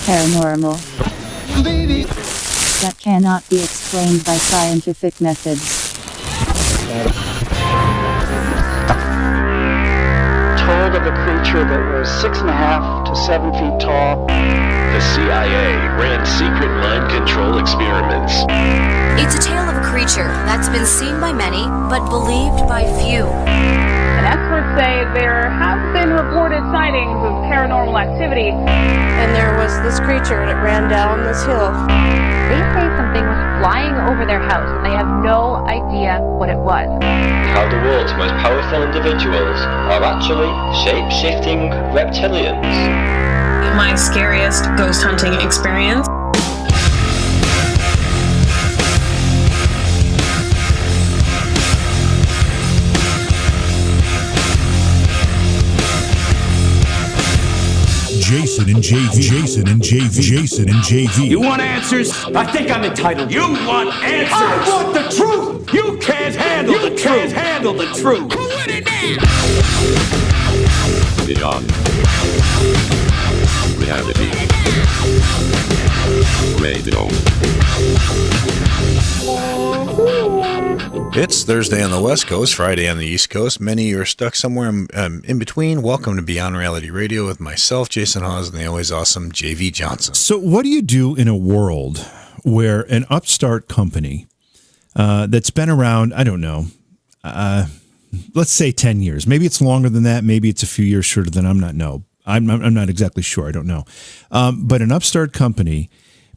Paranormal. That cannot be explained by scientific methods. Told of a creature that was 6.5 to 7 feet tall. The CIA ran secret mind control experiments. It's a tale of a creature that's been seen by many, but believed by few. And experts say there have been reported sightings of paranormal activity. And there was this creature, and it ran down this hill. They say something was flying over their house, and they have no idea what it was. How the world's most powerful individuals are actually shape-shifting reptilians. My scariest ghost hunting experience. Jason and JV. You want answers? I think I'm entitled. You want answers? I want the truth. You can't handle the truth. Can't handle the truth. Who would it now? Beyond reality. Radio. It's Thursday on the West Coast, Friday on the East Coast. Many are stuck somewhere in between. Welcome to Beyond Reality Radio with myself, Jason Hawes, and the always awesome JV Johnson. So what do you do in a world where an upstart company that's been around, I don't know, let's say 10 years. Maybe it's longer than that. Maybe it's a few years shorter than I'm not exactly sure. I don't know. But an upstart company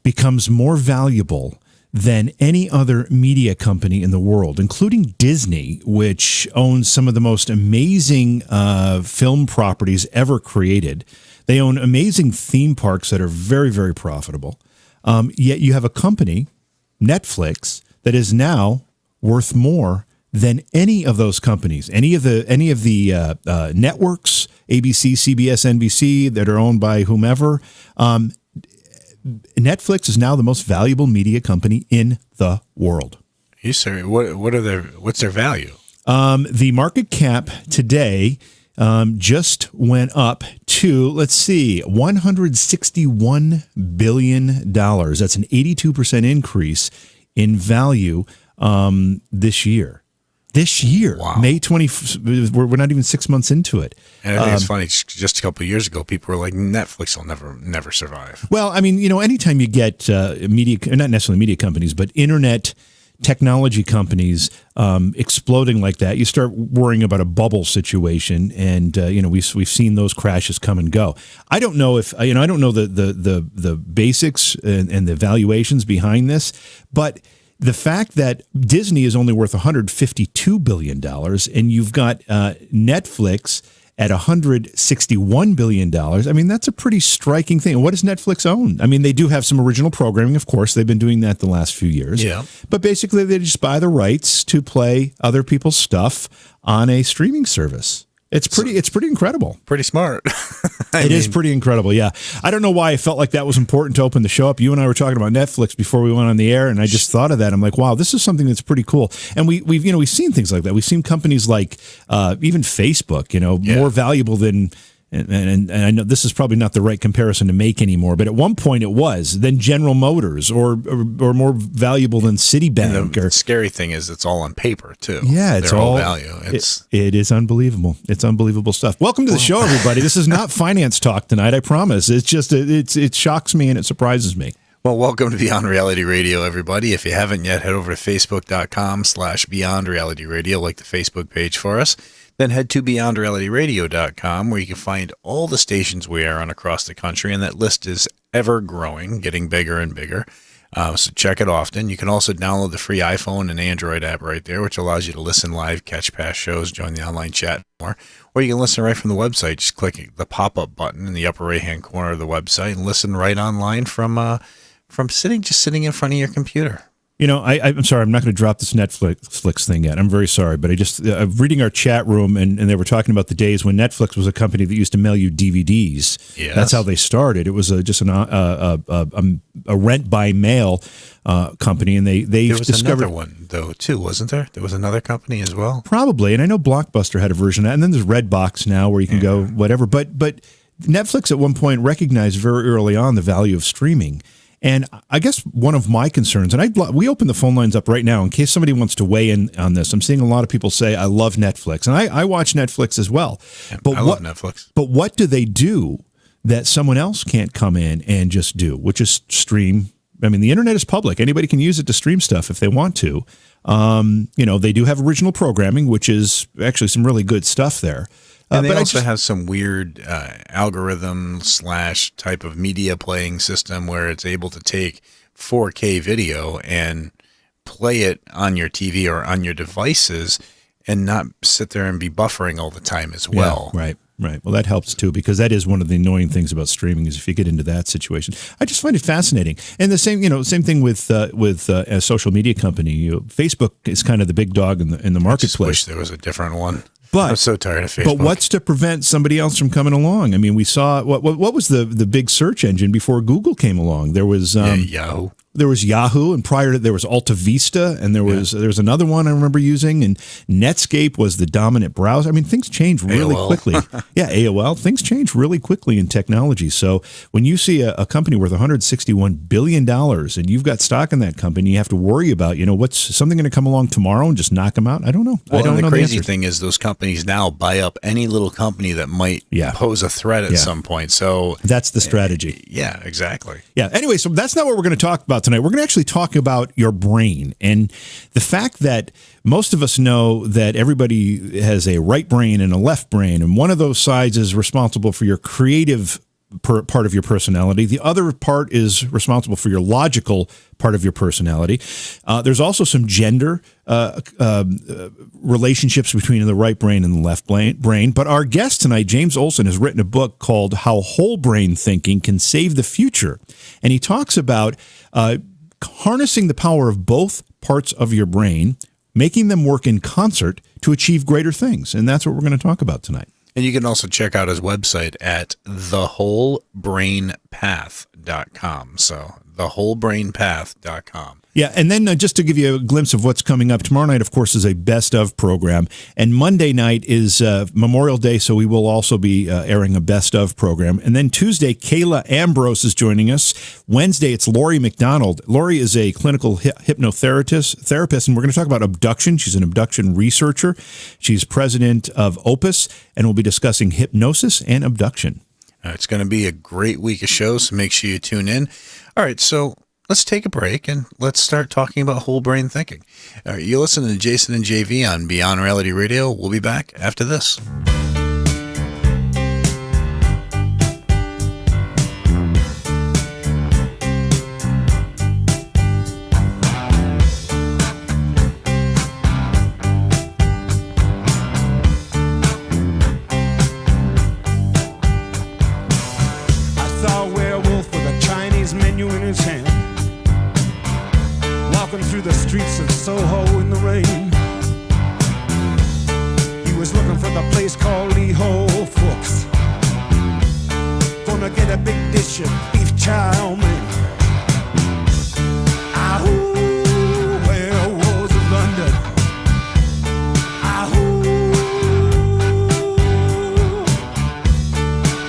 becomes more valuable than any other media company in the world, including Disney, which owns some of the most amazing film properties ever created. They own amazing theme parks that are very, very profitable. Yet you have a company, Netflix, that is now worth more than any of those companies, any of the networks, ABC, CBS, NBC, that are owned by whomever. Netflix is now the most valuable media company in the world. You say what's their value? The market cap today just went up to, let's see, $161 billion. That's an 82% increase in value this year. Wow. May 20th, we're not even 6 months into it. And I think it's funny, just a couple of years ago, people were like, Netflix will never survive. Well, I mean, anytime you get media, not necessarily media companies, but internet technology companies exploding like that, you start worrying about a bubble situation. And, we've seen those crashes come and go. I don't know if, I don't know the basics and the valuations behind this, but the fact that Disney is only worth $152 billion and you've got Netflix at $161 billion, I mean, that's a pretty striking thing. What does Netflix own? I mean, they do have some original programming, of course. They've been doing that the last few years. Yeah. But basically, they just buy the rights to play other people's stuff on a streaming service. It's pretty incredible. Pretty smart. It is pretty incredible, yeah. I don't know why I felt like that was important to open the show up. You and I were talking about Netflix before we went on the air, and I just thought of that. I'm like, wow, this is something that's pretty cool. And we've seen things like that. We've seen companies like even Facebook, more valuable than. And I know this is probably not the right comparison to make anymore, but at one point it was, then General Motors or more valuable than Citibank. And the scary thing is it's all on paper too. Yeah, it's all value. It is unbelievable. It's unbelievable stuff. Welcome to the show, everybody. This is not finance talk tonight, I promise. It's just it shocks me and it surprises me. Well, welcome to Beyond Reality Radio, everybody. If you haven't yet, head over to facebook.com/Beyond Reality Radio, like the Facebook page for us. Then head to BeyondRealityRadio.com, where you can find all the stations we are on across the country, and that list is ever growing, getting bigger and bigger. So check it often. You can also download the free iPhone and Android app right there, which allows you to listen live, catch past shows, join the online chat more. Or you can listen right from the website. Just click the pop-up button in the upper right-hand corner of the website and listen right online from sitting in front of your computer. I'm sorry, I'm not going to drop this Netflix thing yet. I'm very sorry, but I just reading our chat room, and they were talking about the days when Netflix was a company that used to mail you DVDs. Yes. That's how they started. It was just a rent by mail company, and they there was discovered another one though too, wasn't there? There was another company as well. Probably, and I know Blockbuster had a version of that, and then there's Redbox now where you can go whatever, but. Netflix at one point recognized very early on the value of streaming. And I guess one of my concerns, and we open the phone lines up right now in case somebody wants to weigh in on this. I'm seeing a lot of people say, I love Netflix. And I watch Netflix as well. But I love Netflix. But what do they do that someone else can't come in and just do, which is stream? I mean, the internet is public. Anybody can use it to stream stuff if they want to. They do have original programming, which is actually some really good stuff there. And they also have some weird algorithm / type of media playing system where it's able to take 4K video and play it on your TV or on your devices and not sit there and be buffering all the time as well. Yeah, right. Well, that helps too, because that is one of the annoying things about streaming is if you get into that situation. I just find it fascinating. And the same thing with a social media company. Facebook is kind of the big dog in the marketplace. I just wish there was a different one. But I'm so tired of Facebook. But what's to prevent somebody else from coming along? I mean, we saw what was the big search engine before Google came along? There was Yahoo. There was Yahoo, and prior to there was Alta Vista, and there was another one I remember using, and Netscape was the dominant browser. I mean, things change really quickly. Yeah, AOL. Things change really quickly in technology. So when you see a company worth $161 billion and you've got stock in that company, you have to worry about, what's something going to come along tomorrow and just knock them out? I don't know. Well, I don't and know the crazy thing is those companies now buy up any little company that might pose a threat at some point. So that's the strategy. Yeah, exactly. Yeah. Anyway, so that's not what we're going to talk about tonight. We're going to actually talk about your brain and the fact that most of us know that everybody has a right brain and a left brain, and one of those sides is responsible for your creative part of your personality. The other part is responsible for your logical part of your personality. There's also some gender relationships between the right brain and the left brain. But our guest tonight, James Olson, has written a book called How Whole Brain Thinking Can Save the Future. And he talks about harnessing the power of both parts of your brain, making them work in concert to achieve greater things. And that's what we're going to talk about tonight. And you can also check out his website at thewholebrainpath.com. So thewholebrainpath.com. Yeah, and then just to give you a glimpse of what's coming up, tomorrow night, of course, is a best of program. And Monday night is Memorial Day, so we will also be airing a best of program. And then Tuesday, Kayla Ambrose is joining us. Wednesday, it's Lori McDonald. Lori is a clinical hypnotherapist, and we're going to talk about abduction. She's an abduction researcher. She's president of Opus, and we'll be discussing hypnosis and abduction. It's going to be a great week of shows, so make sure you tune in. All right, so let's take a break and let's start talking about whole brain thinking. All right, you're listening to Jason and JV on Beyond Reality Radio. We'll be back after this. I saw a werewolf with a Chinese menu in his hand, walking through the streets of Soho in the rain. He was looking for the place called Lee Ho Fooks. Gonna get a big dish of beef chow mein. Ahoo, werewolves of London. Ahoo,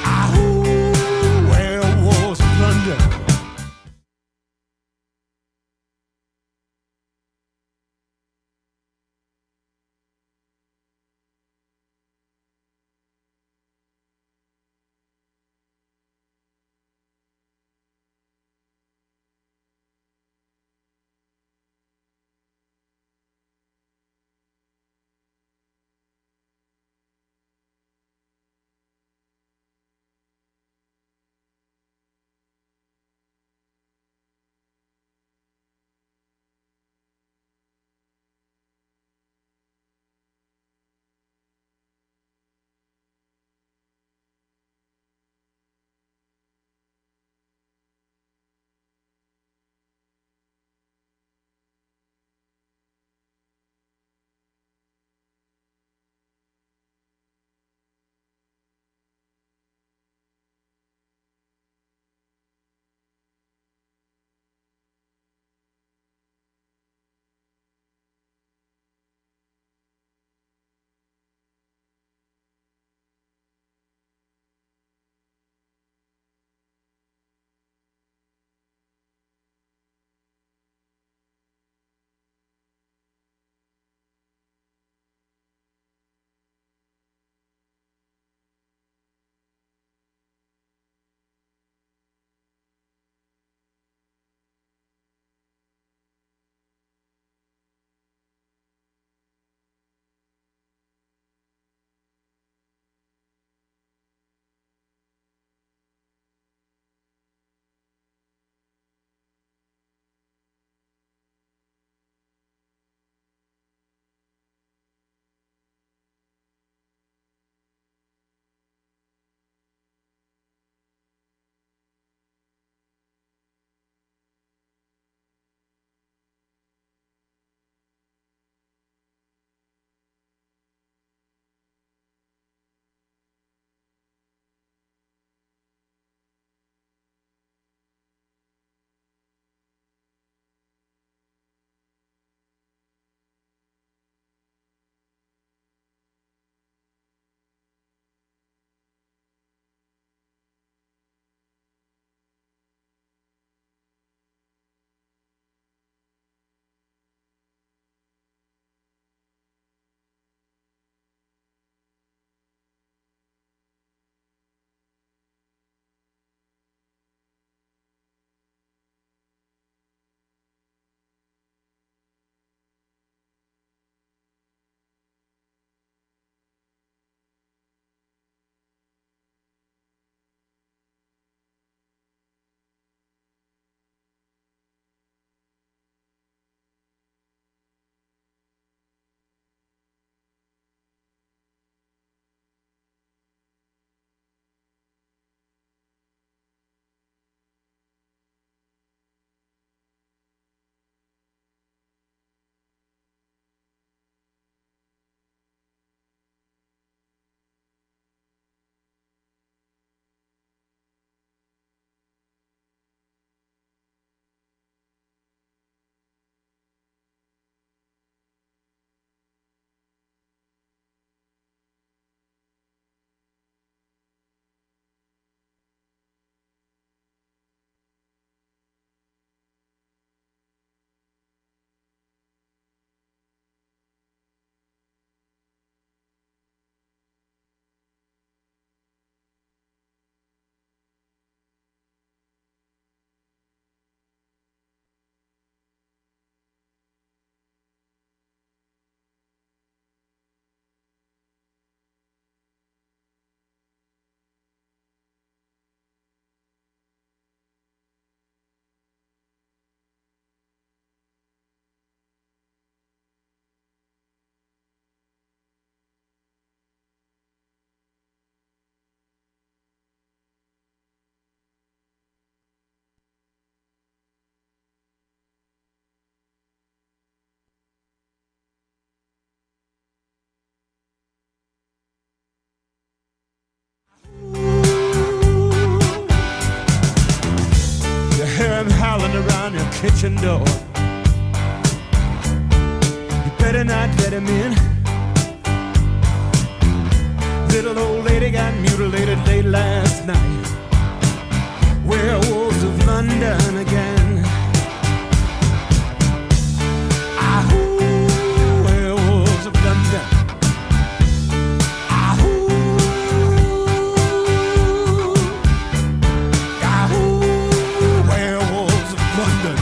ahoo, werewolves of London. kitchen door. You better not let him in. Little old lady got mutilated late last night. Werewolves of London again. Ahoo, werewolves of London. Ahoo, ahoo, werewolves of London.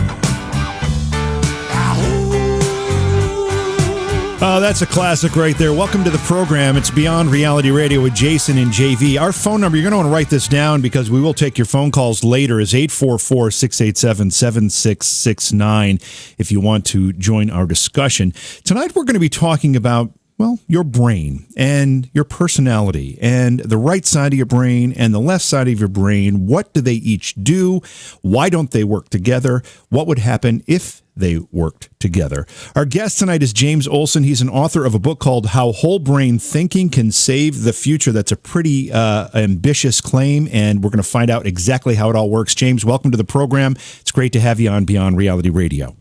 Oh, that's a classic right there. Welcome to the program. It's Beyond Reality Radio with Jason and JV. Our phone number, you're going to want to write this down because we will take your phone calls later, is 844-687-7669 if you want to join our discussion. Tonight we're going to be talking about, well, your brain and your personality and the right side of your brain and the left side of your brain. What do they each do? Why don't they work together? What would happen if they worked together? Our guest tonight is James Olson. He's an author of a book called How Whole Brain Thinking Can Save the Future. That's a pretty ambitious claim, and we're going to find out exactly how it all works. James, welcome to the program. It's great to have you on Beyond Reality Radio.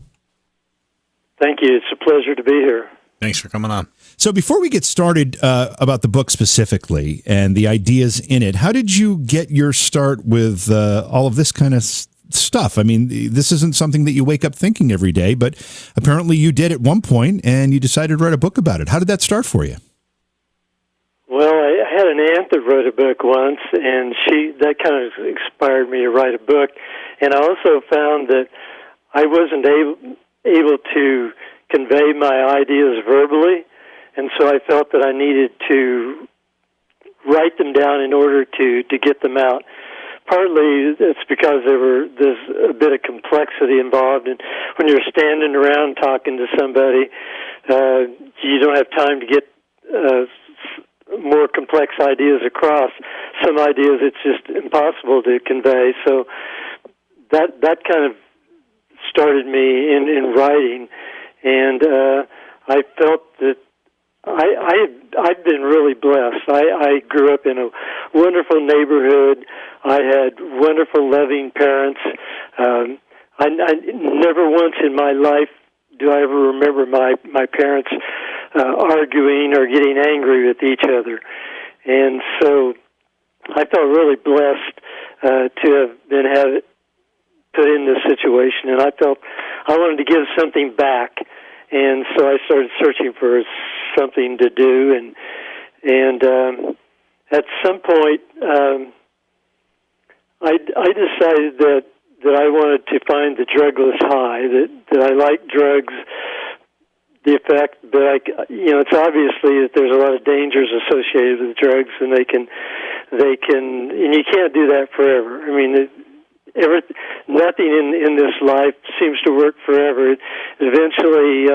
Thank you. It's a pleasure to be here. Thanks for coming on. So before we get started about the book specifically and the ideas in it, how did you get your start with all of this kind of stuff? I mean, this isn't something that you wake up thinking every day, but apparently you did at one point and you decided to write a book about it. How did that start for you? Well, I had an aunt that wrote a book once, and that kind of inspired me to write a book. And I also found that I wasn't able to convey my ideas verbally, and so I felt that I needed to write them down in order to get them out. Partly it's because there's a bit of complexity involved, and when you're standing around talking to somebody, you don't have time to get more complex ideas across. Some ideas it's just impossible to convey. So that kind of started me in writing, and I felt that I've been really blessed. I grew up in a wonderful neighborhood. I had wonderful, loving parents. I never once in my life do I ever remember my parents arguing or getting angry with each other. And so I felt really blessed to have been put in this situation, and I felt I wanted to give something back. And so I started searching for something to do, and at some point I decided that I wanted to find the drugless high. That I like drugs, the effect, but it's obviously that there's a lot of dangers associated with drugs, and they can, and you can't do that forever. I mean, nothing in this life seems to work forever. Eventually,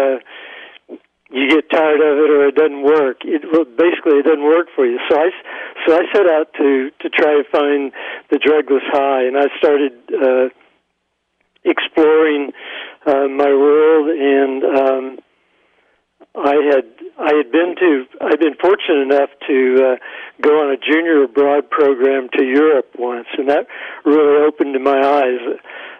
you get tired of it, or it doesn't work. Basically, it doesn't work for you. So I set out to try to find the drugless high, and I started exploring my world, and I'd been fortunate enough to go on a junior abroad program to Europe once, and that really opened my eyes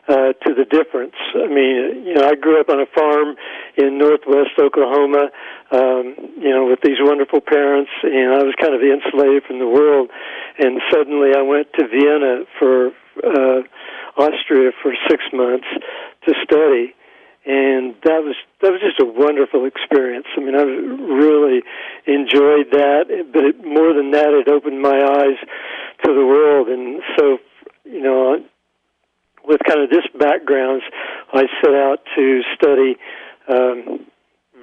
to the difference. I mean, I grew up on a farm in northwest Oklahoma, with these wonderful parents, and I was kind of insulated from the world. And suddenly I went to Vienna for Austria for 6 months to study. And that was just a wonderful experience. I mean, I really enjoyed that, but more than that, it opened my eyes to the world. And so, with kind of this background, I set out to study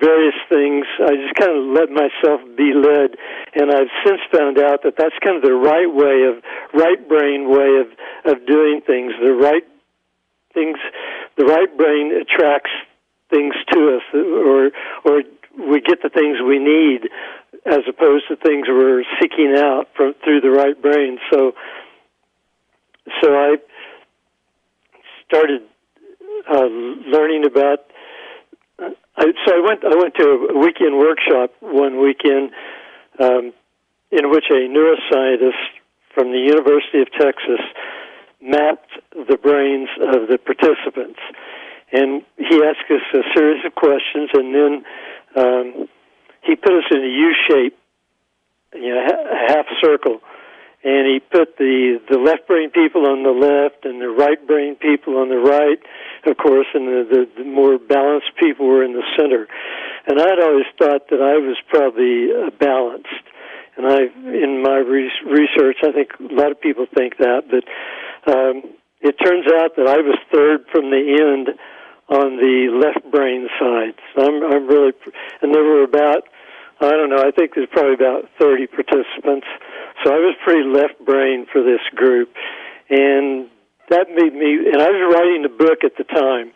various things. I just kind of let myself be led, and I've since found out that that's kind of the right brain way of doing things. The right brain attracts things to us, or we get the things we need, as opposed to things we're seeking out through the right brain. So I started learning about. I went to a weekend workshop one weekend in which a neuroscientist from the University of Texas mapped the brains of the participants. And he asked us a series of questions, and then he put us in a U shape, a half circle. And he put the left brain people on the left and the right brain people on the right, of course, and the more balanced people were in the center. And I'd always thought that I was probably balanced. And in my research, I think a lot of people think that, but it turns out that I was third from the end on the left brain side. So I'm really, and there were about, I don't know, I think there's probably about 30 participants. So I was pretty left brain for this group. And that made me, and I was writing a book at the time,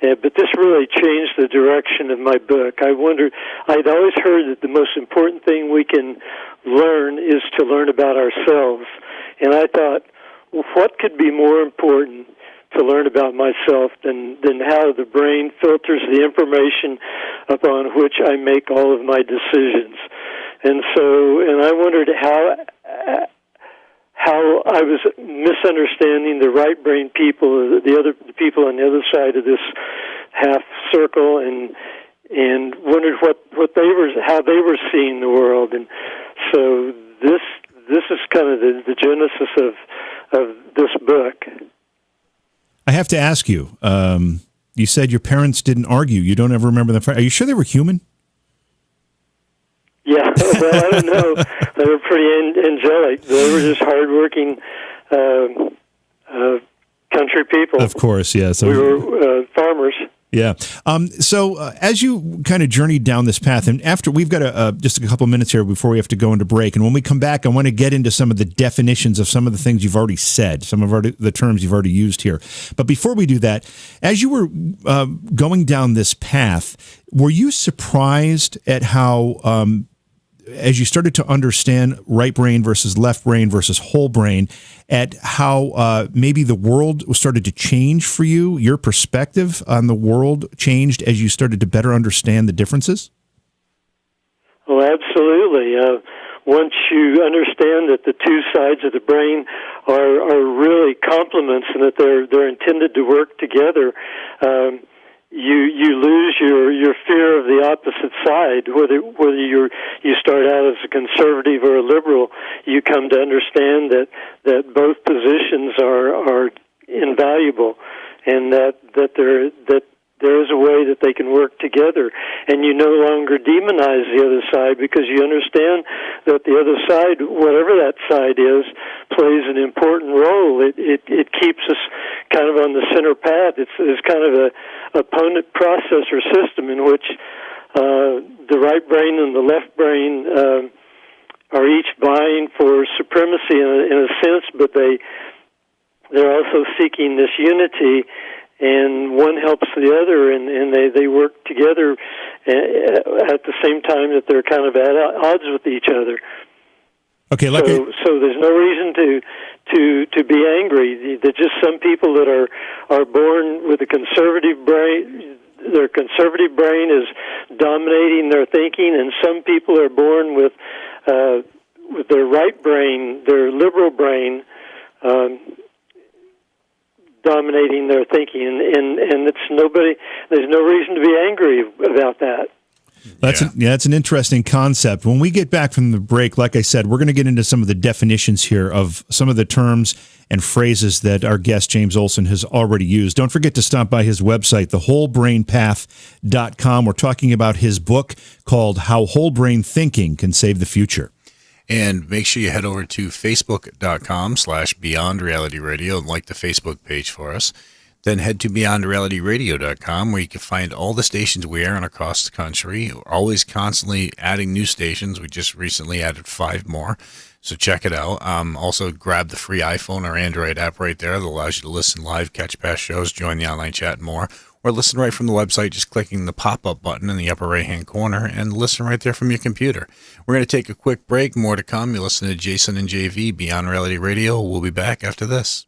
but this really changed the direction of my book. I wondered, I'd always heard that the most important thing we can learn is to learn about ourselves. And I thought, well, what could be more important to learn about myself than how the brain filters the information upon which I make all of my decisions. And I wondered how I was misunderstanding the right brain people, the people on the other side of this half circle, and wondered how they were seeing the world. And so this is kind of the genesis of this book. I have to ask you, you said your parents didn't argue. You don't ever remember them. Are you sure they were human? Yeah, well, I don't know. They were pretty angelic. They were just hardworking country people. Of course, yeah. So we were farmers. Yeah. So as you kind of journeyed down this path, and after we've got just a couple of minutes here before we have to go into break, and when we come back, I want to get into some of the definitions of some of the things you've already said, some of the terms you've already used here. But before we do that, as you were going down this path, were you surprised at how, as you started to understand right brain versus left brain versus whole brain, at how maybe the world started to change for you, your perspective on the world changed as you started to better understand the differences? Oh, absolutely. Once you understand that the two sides of the brain are really complements and that they're intended to work together, you lose your fear of the opposite side. Whether you start out as a conservative or a liberal, you come to understand that both positions are invaluable, and that there is a way that they can work together, and you no longer demonize the other side because you understand that the other side, whatever that side is, plays an important role. It keeps us kind of on the center path. It's kind of a opponent processor system in which the right brain and the left brain are each vying for supremacy in a sense, but they're also seeking this unity. And one helps the other, and they work together at the same time that they're kind of at odds with each other. Okay, so there's no reason to be angry. There's just some people that are born with a conservative brain. Their conservative brain is dominating their thinking, and some people are born with their right brain, their liberal brain, dominating their thinking, and there's no reason to be angry about that. That's an interesting concept. When we get back from the break, like I said, we're going to get into some of the definitions here of some of the terms and phrases that our guest James Olson has already used. Don't forget to stop by his website, thewholebrainpath.com. We're talking about his book called How Whole Brain Thinking Can Save the Future. And make sure you head over to facebook.com/Beyond Reality Radio and like the Facebook page for us. Then head to BeyondRealityRadio.com, where you can find all the stations we air on across the country. We're always constantly adding new stations. We just recently added 5 more, so check it out. Also, grab the free iPhone or Android app right there that allows you to listen live, catch past shows, join the online chat, and more. Or listen right from the website, just clicking the pop-up button in the upper right-hand corner, and listen right there from your computer. We're going to take a quick break. More to come. You listen to Jason and JV, Beyond Reality Radio. We'll be back after this.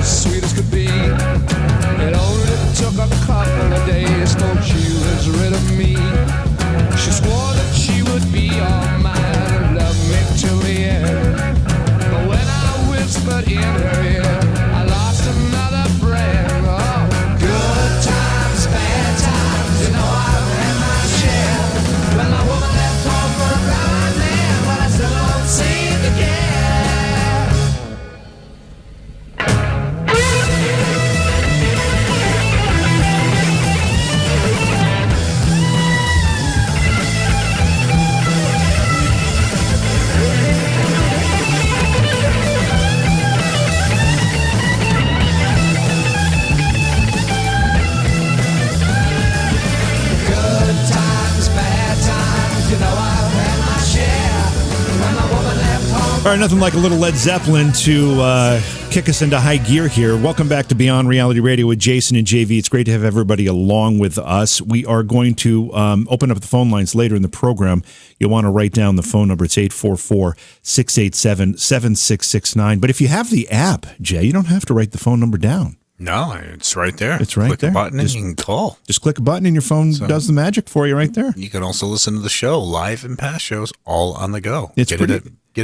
sweet as could be. It only took a couple of days for she was rid of me. She swore that she would be all mine and love me till the end. But when I whispered in her ear, I lost another friend. Oh, good times, bad times, you know I've had my share. When my woman left home for a blind man, but I still don't seem to care. All right, nothing like a little Led Zeppelin to kick us into high gear here. Welcome back to Beyond Reality Radio with Jason and JV. It's great to have everybody along with us. We are going to open up the phone lines later in the program. You'll want to write down the phone number. It's 844-687-7669. But if you have the app, Jay, you don't have to write the phone number down. No, it's right there. It's right click there. Click a button and Just, you can call. Just click a button and your phone does the magic for you right there. You can also listen to the show live and past shows all on the go. Get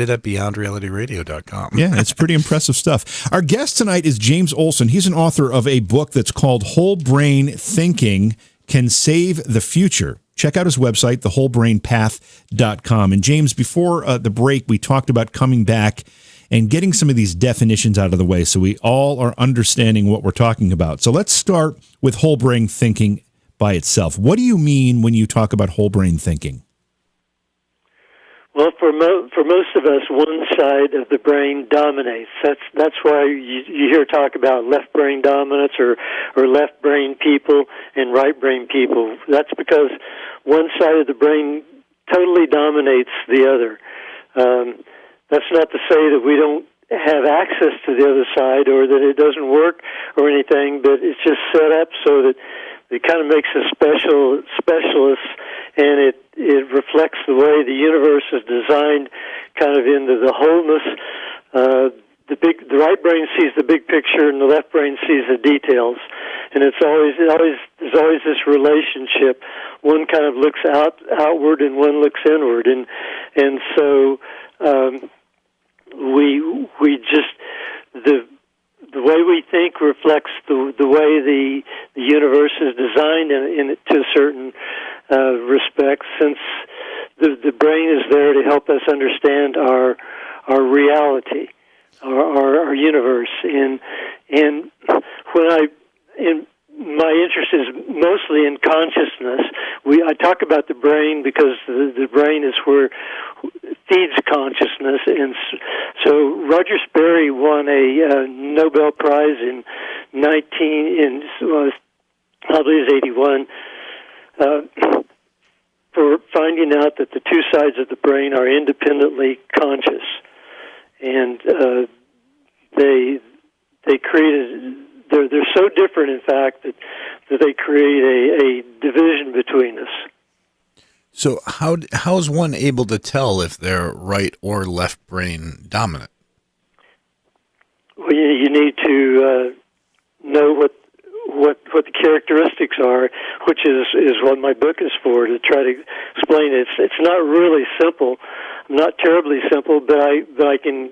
it at beyondrealityradio.com. Yeah, it's pretty impressive stuff. Our guest tonight is James Olson. He's an author of a book that's called Whole Brain Thinking Can Save the Future. Check out his website, thewholebrainpath.com. And James, before the break, we talked about coming back and getting some of these definitions out of the way so we all are understanding what we're talking about. So let's start with whole brain thinking by itself. What do you mean when you talk about whole brain thinking? Well, for most of us, one side of the brain dominates. That's why you hear talk about left brain dominance or left brain people and right brain people. That's because one side of the brain totally dominates the other. That's not to say that we don't have access to the other side or that it doesn't work or anything, but it's just set up so that it kind of makes us specialists, and it reflects the way the universe is designed, kind of into the wholeness. The right brain sees the big picture, and the left brain sees the details, and there's always this relationship. One kind of looks outward, and one looks inward, and so we just the way we think reflects the way the universe is designed in to a certain respect, since the brain is there to help us understand our reality, our universe, and when my interest is mostly in consciousness. I talk about the brain because the brain is where feeds consciousness, and so Roger Sperry won a Nobel Prize in I believe it was 81 for finding out that the two sides of the brain are independently conscious, and they created. They're so different, in fact, that they create a division between us. So how is one able to tell if they're right or left brain dominant? Well, you need to know what the characteristics are, which is what my book is for, to try to explain it. It's not really simple, not terribly simple, but I can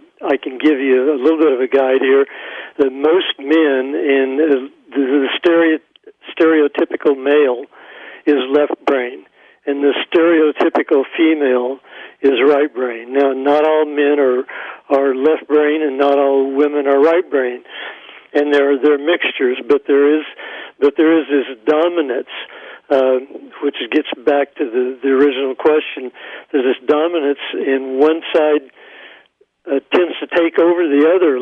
give you a little bit of a guide here. That most men in the stereotypical male is left brain, and the stereotypical female is right brain. Now, not all men are left brain, and not all women are right brain, and there are mixtures. But there is this dominance, which gets back to the original question. There's this dominance in one side. Tends to take over the other,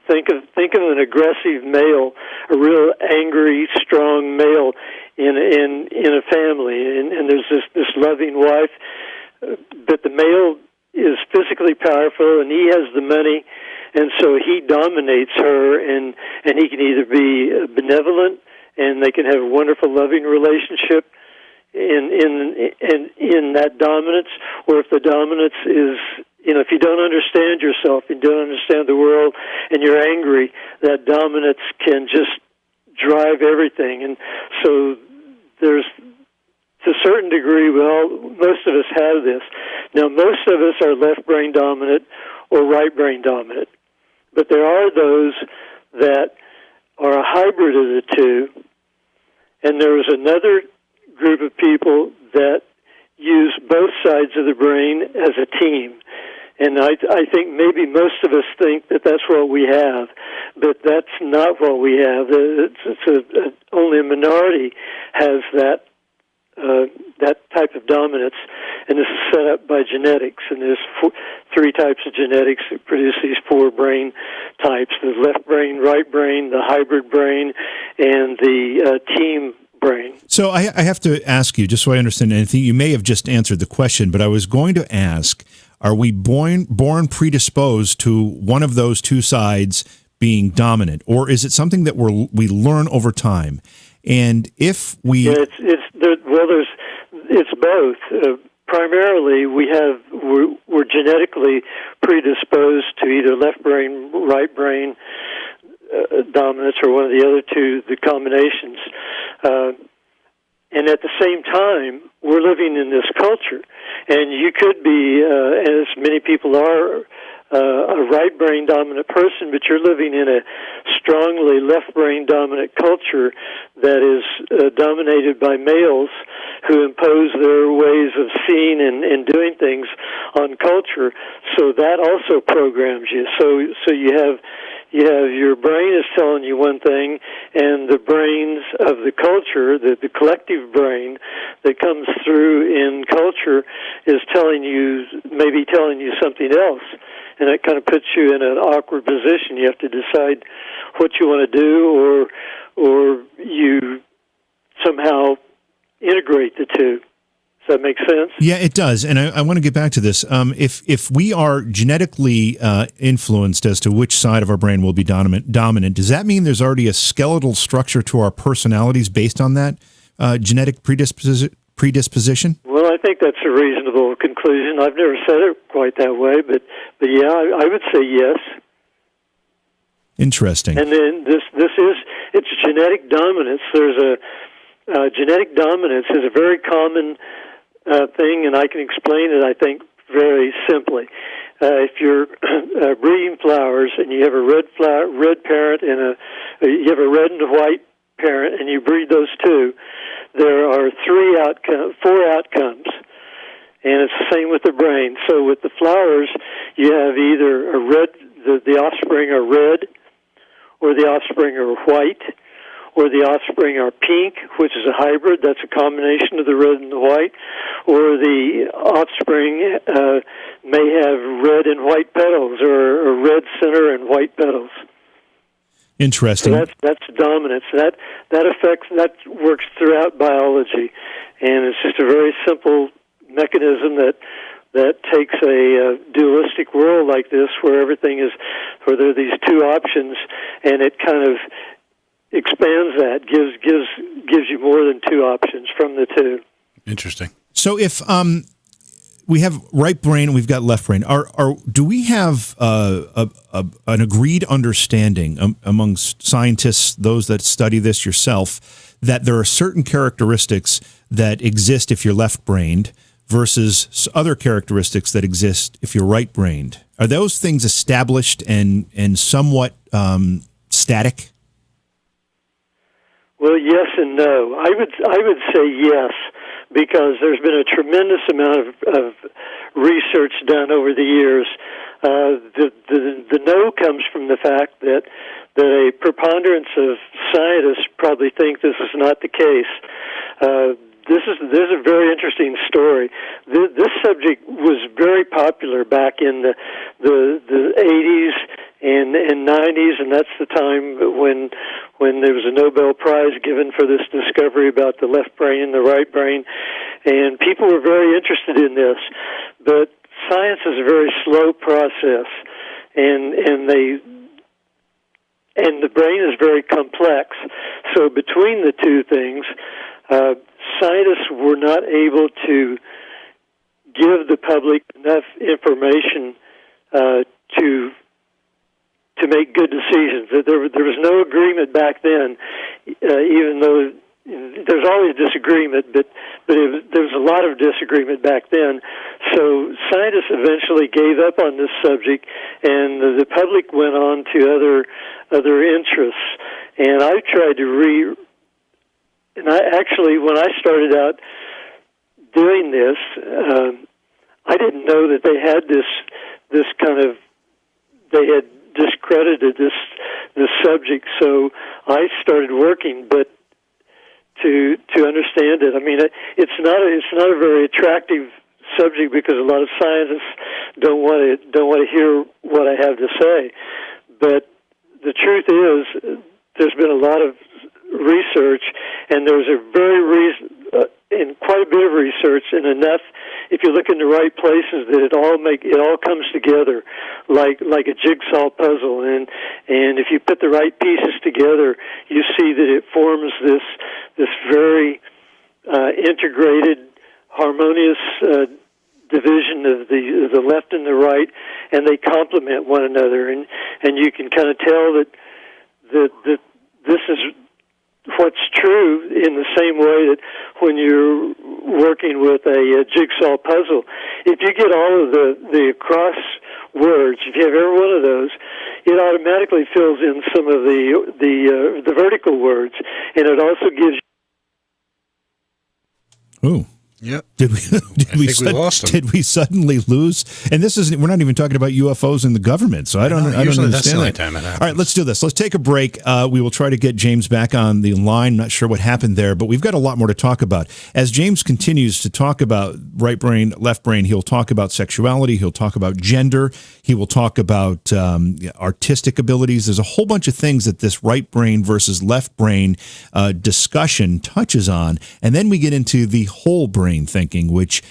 think of an aggressive male, a real angry, strong male in a family, and there's this loving wife, but the male is physically powerful and he has the money, and so he dominates her, and he can either be benevolent and they can have a wonderful, loving relationship in that dominance, or if the dominance is if you don't understand yourself, you don't understand the world, and you're angry, that dominance can just drive everything. And so there's, to a certain degree, most of us have this. Now, most of us are left brain dominant or right brain dominant, but there are those that are a hybrid of the two, and there is another group of people that use both sides of the brain as a team. And I think maybe most of us think that that's what we have, but that's not what we have. Only a minority has that type of dominance, and this is set up by genetics. And there's three types of genetics that produce these four brain types: the left brain, right brain, the hybrid brain, and the team brain. So I have to ask you, just so I understand anything, you may have just answered the question, but I was going to ask, are we born predisposed to one of those two sides being dominant, or is it something that we learn over time? And if we... it's both. Primarily, we're genetically predisposed to either left brain, right brain dominance, or one of the other two, the combinations. And at the same time, we're living in this culture. And you could be, as many people are, a right brain dominant person, but you're living in a strongly left brain dominant culture that is dominated by males who impose their ways of seeing and doing things on culture. So that also programs you. So you have your brain is telling you one thing, and the brains of the culture, the collective brain that comes through in culture, is maybe telling you something else. And that kind of puts you in an awkward position. You have to decide what you want to do, or you somehow integrate the two. Does that make sense? Yeah, it does. And I want to get back to this. If we are genetically influenced as to which side of our brain will be dominant, does that mean there's already a skeletal structure to our personalities based on that genetic predisposition? Well, I think that's a reasonable conclusion. I've never said it quite that way, but yeah, I would say yes. Interesting. And then it's genetic dominance. There's genetic dominance is a very common thing, and I can explain it, I think, very simply. If you're breeding flowers and you have a red parent and you have a red and a white parent, and you breed those two, there are four outcomes, and it's the same with the brain. So with the flowers, you have either a red, the offspring are red, or the offspring are white, or the offspring are pink, which is a hybrid. That's a combination of the red and the white. Or the offspring may have red and white petals, or a red center and white petals. Interesting. So that's dominance. That works throughout biology, and it's just a very simple mechanism that takes a dualistic world like this, where there are these two options, and it kind of expands that, gives you more than two options from the two. Interesting. So if we have right brain and we've got left brain, do we have an agreed understanding amongst scientists, those that study this, yourself, that there are certain characteristics that exist if you're left-brained versus other characteristics that exist if you're right-brained? Are those things established and somewhat static? Well, yes and no. I would say yes, because there's been a tremendous amount of research done over the years. The no comes from the fact that a preponderance of scientists probably think this is not the case. This is a very interesting story. This subject was very popular back in the 80s and 90s, and that's the time when there was a Nobel Prize given for this discovery about the left brain and the right brain, and people were very interested in this. But science is a very slow process, and the brain is very complex. So between the two things, scientists were not able to give the public enough information to make good decisions. That there was no agreement back then, even though there's always disagreement, but there was a lot of disagreement back then. So scientists eventually gave up on this subject, and the public went on to other interests. And I tried to and I actually, when I started out doing this, I didn't know that they had this kind of, they had discredited this subject. So I started working, but to understand it. I mean, it's not a very attractive subject because a lot of scientists don't want to hear what I have to say. But the truth is, there's been a lot of research, and there's a and quite a bit of research, and enough, if you look in the right places, that it all comes together like a jigsaw puzzle, and if you put the right pieces together, you see that it forms this very integrated, harmonious division of the left and the right, and they complement one another, and you can kind of tell that this is what's true in the same way that when you're working with a jigsaw puzzle, if you get all of the cross words, if you have every one of those, it automatically fills in some of the vertical words, and it also gives you... Ooh. Yep. Did we lost him. Did we suddenly lose? And we're not even talking about UFOs in the government, so I don't understand that's the only that. time it happens. All right, let's do this. Let's take a break. We will try to get James back on the line. Not sure what happened there, but we've got a lot more to talk about. As James continues to talk about right brain, left brain, he'll talk about sexuality, he'll talk about gender, he will talk about artistic abilities. There's a whole bunch of things that this right brain versus left brain discussion touches on, and then we get into the whole brain thinking, which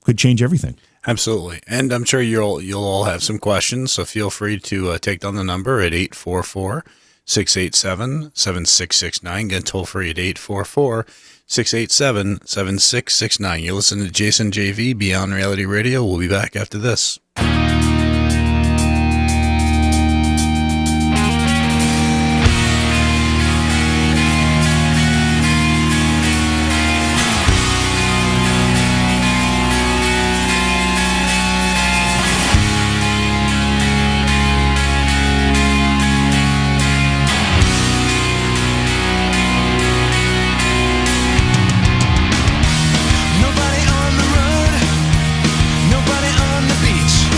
could change everything. Absolutely. And I'm sure you'll all have some questions, so feel free to take down the number at 844-687-7669. Again, toll free at 844-687-7669. You listen to Jason JV, Beyond Reality Radio. We'll be back after this. Nobody on the road, nobody on the beach.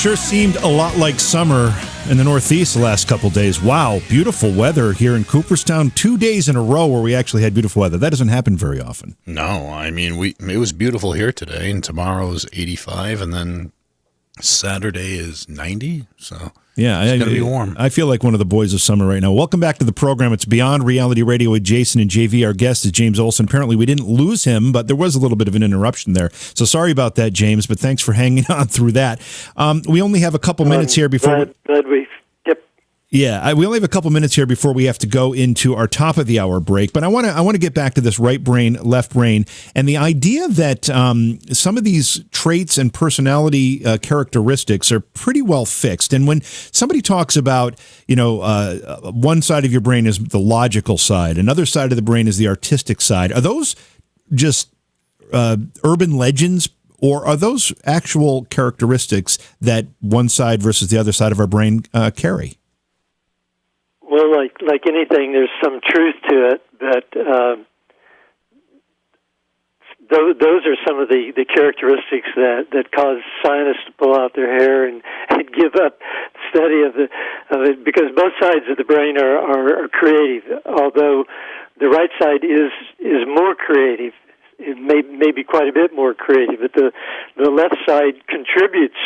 sure seemed a lot like summer in the Northeast the last couple days. Wow, beautiful weather here in Cooperstown. 2 days in a row where we actually had beautiful weather. That doesn't happen very often. No, I mean, it was beautiful here today, and tomorrow's 85, and then Saturday is 90, so yeah, it's going to be warm. I feel like one of the boys of summer right now. Welcome back to the program. It's Beyond Reality Radio with Jason and JV. Our guest is James Olson. Apparently, we didn't lose him, but there was a little bit of an interruption there. So sorry about that, James, but thanks for hanging on through that. We only have a couple minutes here before... Yeah, we only have a couple minutes here before we have to go into our top of the hour break. But I want to get back to this right brain, left brain, and the idea that some of these traits and personality characteristics are pretty well fixed. And when somebody talks about, one side of your brain is the logical side, another side of the brain is the artistic side. Are those just urban legends? Or are those actual characteristics that one side versus the other side of our brain carry? Well, like anything, there's some truth to it, but those are some of the characteristics that cause scientists to pull out their hair and give up study of it, because both sides of the brain are creative. Although the right side is more creative, it may be quite a bit more creative, but the left side contributes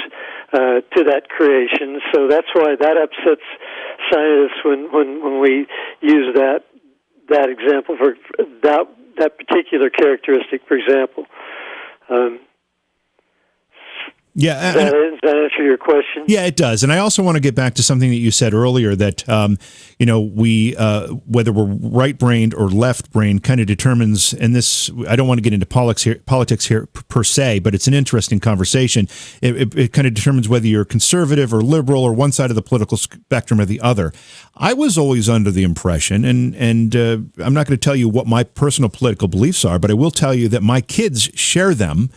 to that creation. So that's why that upsets scientists when we use that example for that particular characteristic, for example. Yeah, does that answer your question? Yeah, it does. And I also want to get back to something that you said earlier that, we, whether we're right-brained or left-brained kind of determines, and this, I don't want to get into politics here per se, but it's an interesting conversation. It kind of determines whether you're conservative or liberal or one side of the political spectrum or the other. I was always under the impression, and I'm not going to tell you what my personal political beliefs are, but I will tell you that my kids share them,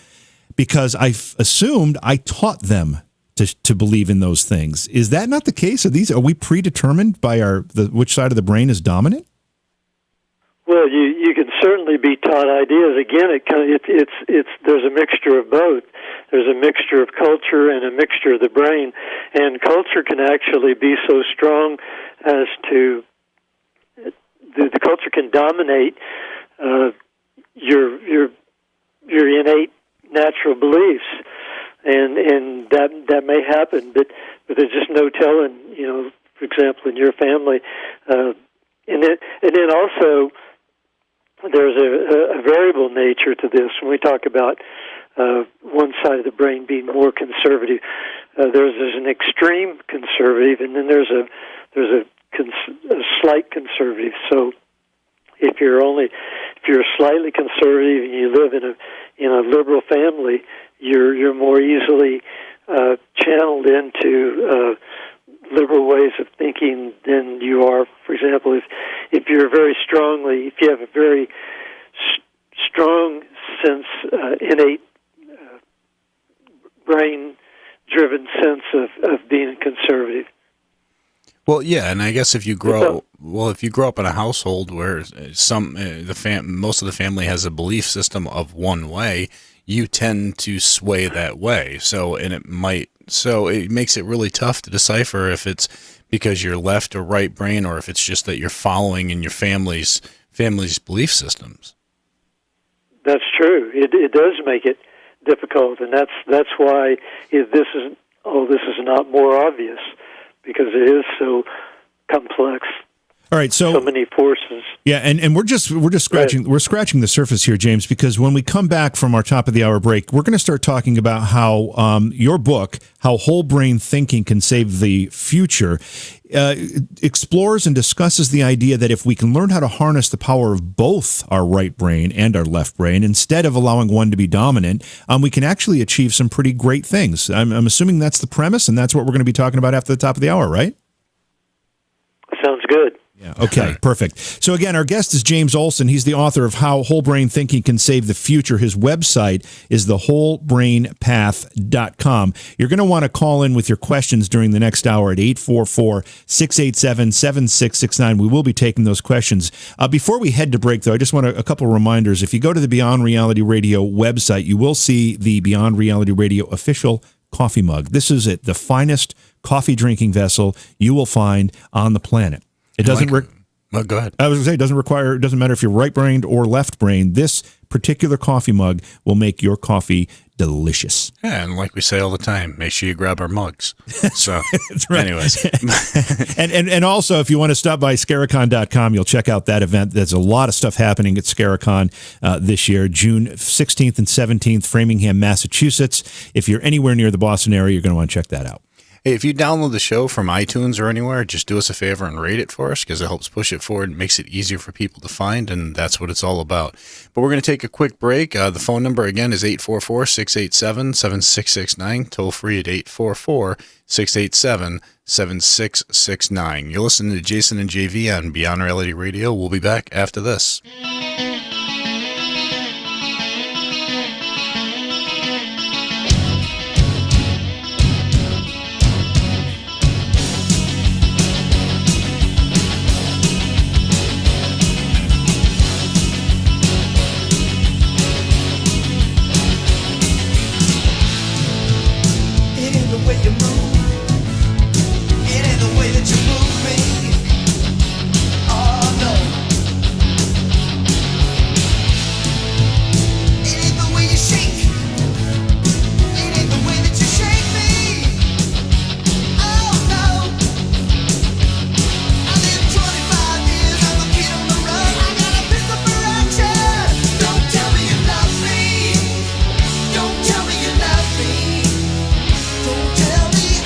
because I assumed I taught them to believe in those things. Is that not the case? Are we predetermined by which side of the brain is dominant? Well, you can certainly be taught ideas. Again, there's a mixture of both. There's a mixture of culture and a mixture of the brain, and culture can actually be so strong as to the culture can dominate your innate natural beliefs, and that may happen, but there's just no telling. For example, in your family, and then also there's a variable nature to this. When we talk about one side of the brain being more conservative, there's an extreme conservative, and then there's a slight conservative. So if you're slightly conservative and you live in a liberal family, you're more easily channeled into liberal ways of thinking than you are. For example, if you have a very strong sense, innate brain-driven sense of being conservative. Well, yeah, and I guess if you grow up in a household where most of the family has a belief system of one way, you tend to sway that way. So it makes it really tough to decipher if it's because you're left or right brain, or if it's just that you're following in your family's belief systems. That's true. It does make it difficult, and that's why this is not more obvious, because it is so complex. All right, so many forces. Yeah, and we're just scratching the surface here, James, because when we come back from our top of the hour break, we're going to start talking about how your book, How Whole Brain Thinking Can Save the Future, explores and discusses the idea that if we can learn how to harness the power of both our right brain and our left brain, instead of allowing one to be dominant, we can actually achieve some pretty great things. I'm assuming that's the premise, and that's what we're going to be talking about after the top of the hour, right? Sounds good. Yeah. Okay, perfect. So again, our guest is James Olson. He's the author of How Whole Brain Thinking Can Save the Future. His website is thewholebrainpath.com. You're going to want to call in with your questions during the next hour at 844-687-7669. We will be taking those questions. Before we head to break, though, I just want a couple of reminders. If you go to the Beyond Reality Radio website, you will see the Beyond Reality Radio official coffee mug. This is the finest coffee drinking vessel you will find on the planet. It doesn't. go ahead. I was going to say, it doesn't matter if you're right-brained or left-brained. This particular coffee mug will make your coffee delicious. Yeah, and like we say all the time, make sure you grab our mugs. So, right. Anyways. and also, if you want to stop by Scaricon.com, you'll check out that event. There's a lot of stuff happening at Scaricon this year, June 16th and 17th, Framingham, Massachusetts. If you're anywhere near the Boston area, you're going to want to check that out. Hey, if you download the show from iTunes or anywhere, just do us a favor and rate it for us because it helps push it forward and makes it easier for people to find, and that's what it's all about. But we're going to take a quick break. The phone number, again, is 844-687-7669, toll free at 844-687-7669. You're listening to Jason and JV on Beyond Reality Radio. We'll be back after this. Tell me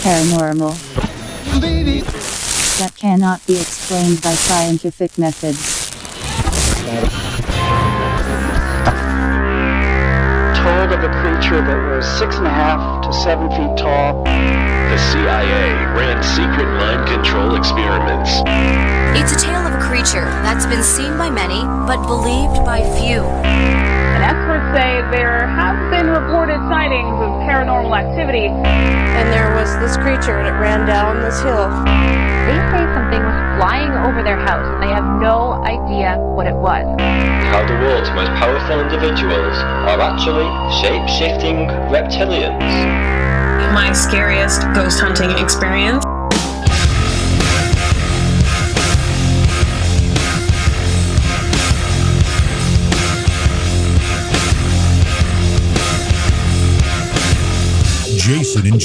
paranormal that cannot be explained by scientific methods. Told of a creature that was 6.5 to 7 feet tall. The CIA ran secret mind control experiments. It's a tale of a creature that's been seen by many, but believed by few. And experts say there have been reported sightings of paranormal activity. And there was this creature, and it ran down this hill. They say something was flying over their house, and they have no idea what it was. How the world's most powerful individuals are actually shape-shifting reptilians. My scariest ghost hunting experience. Jason and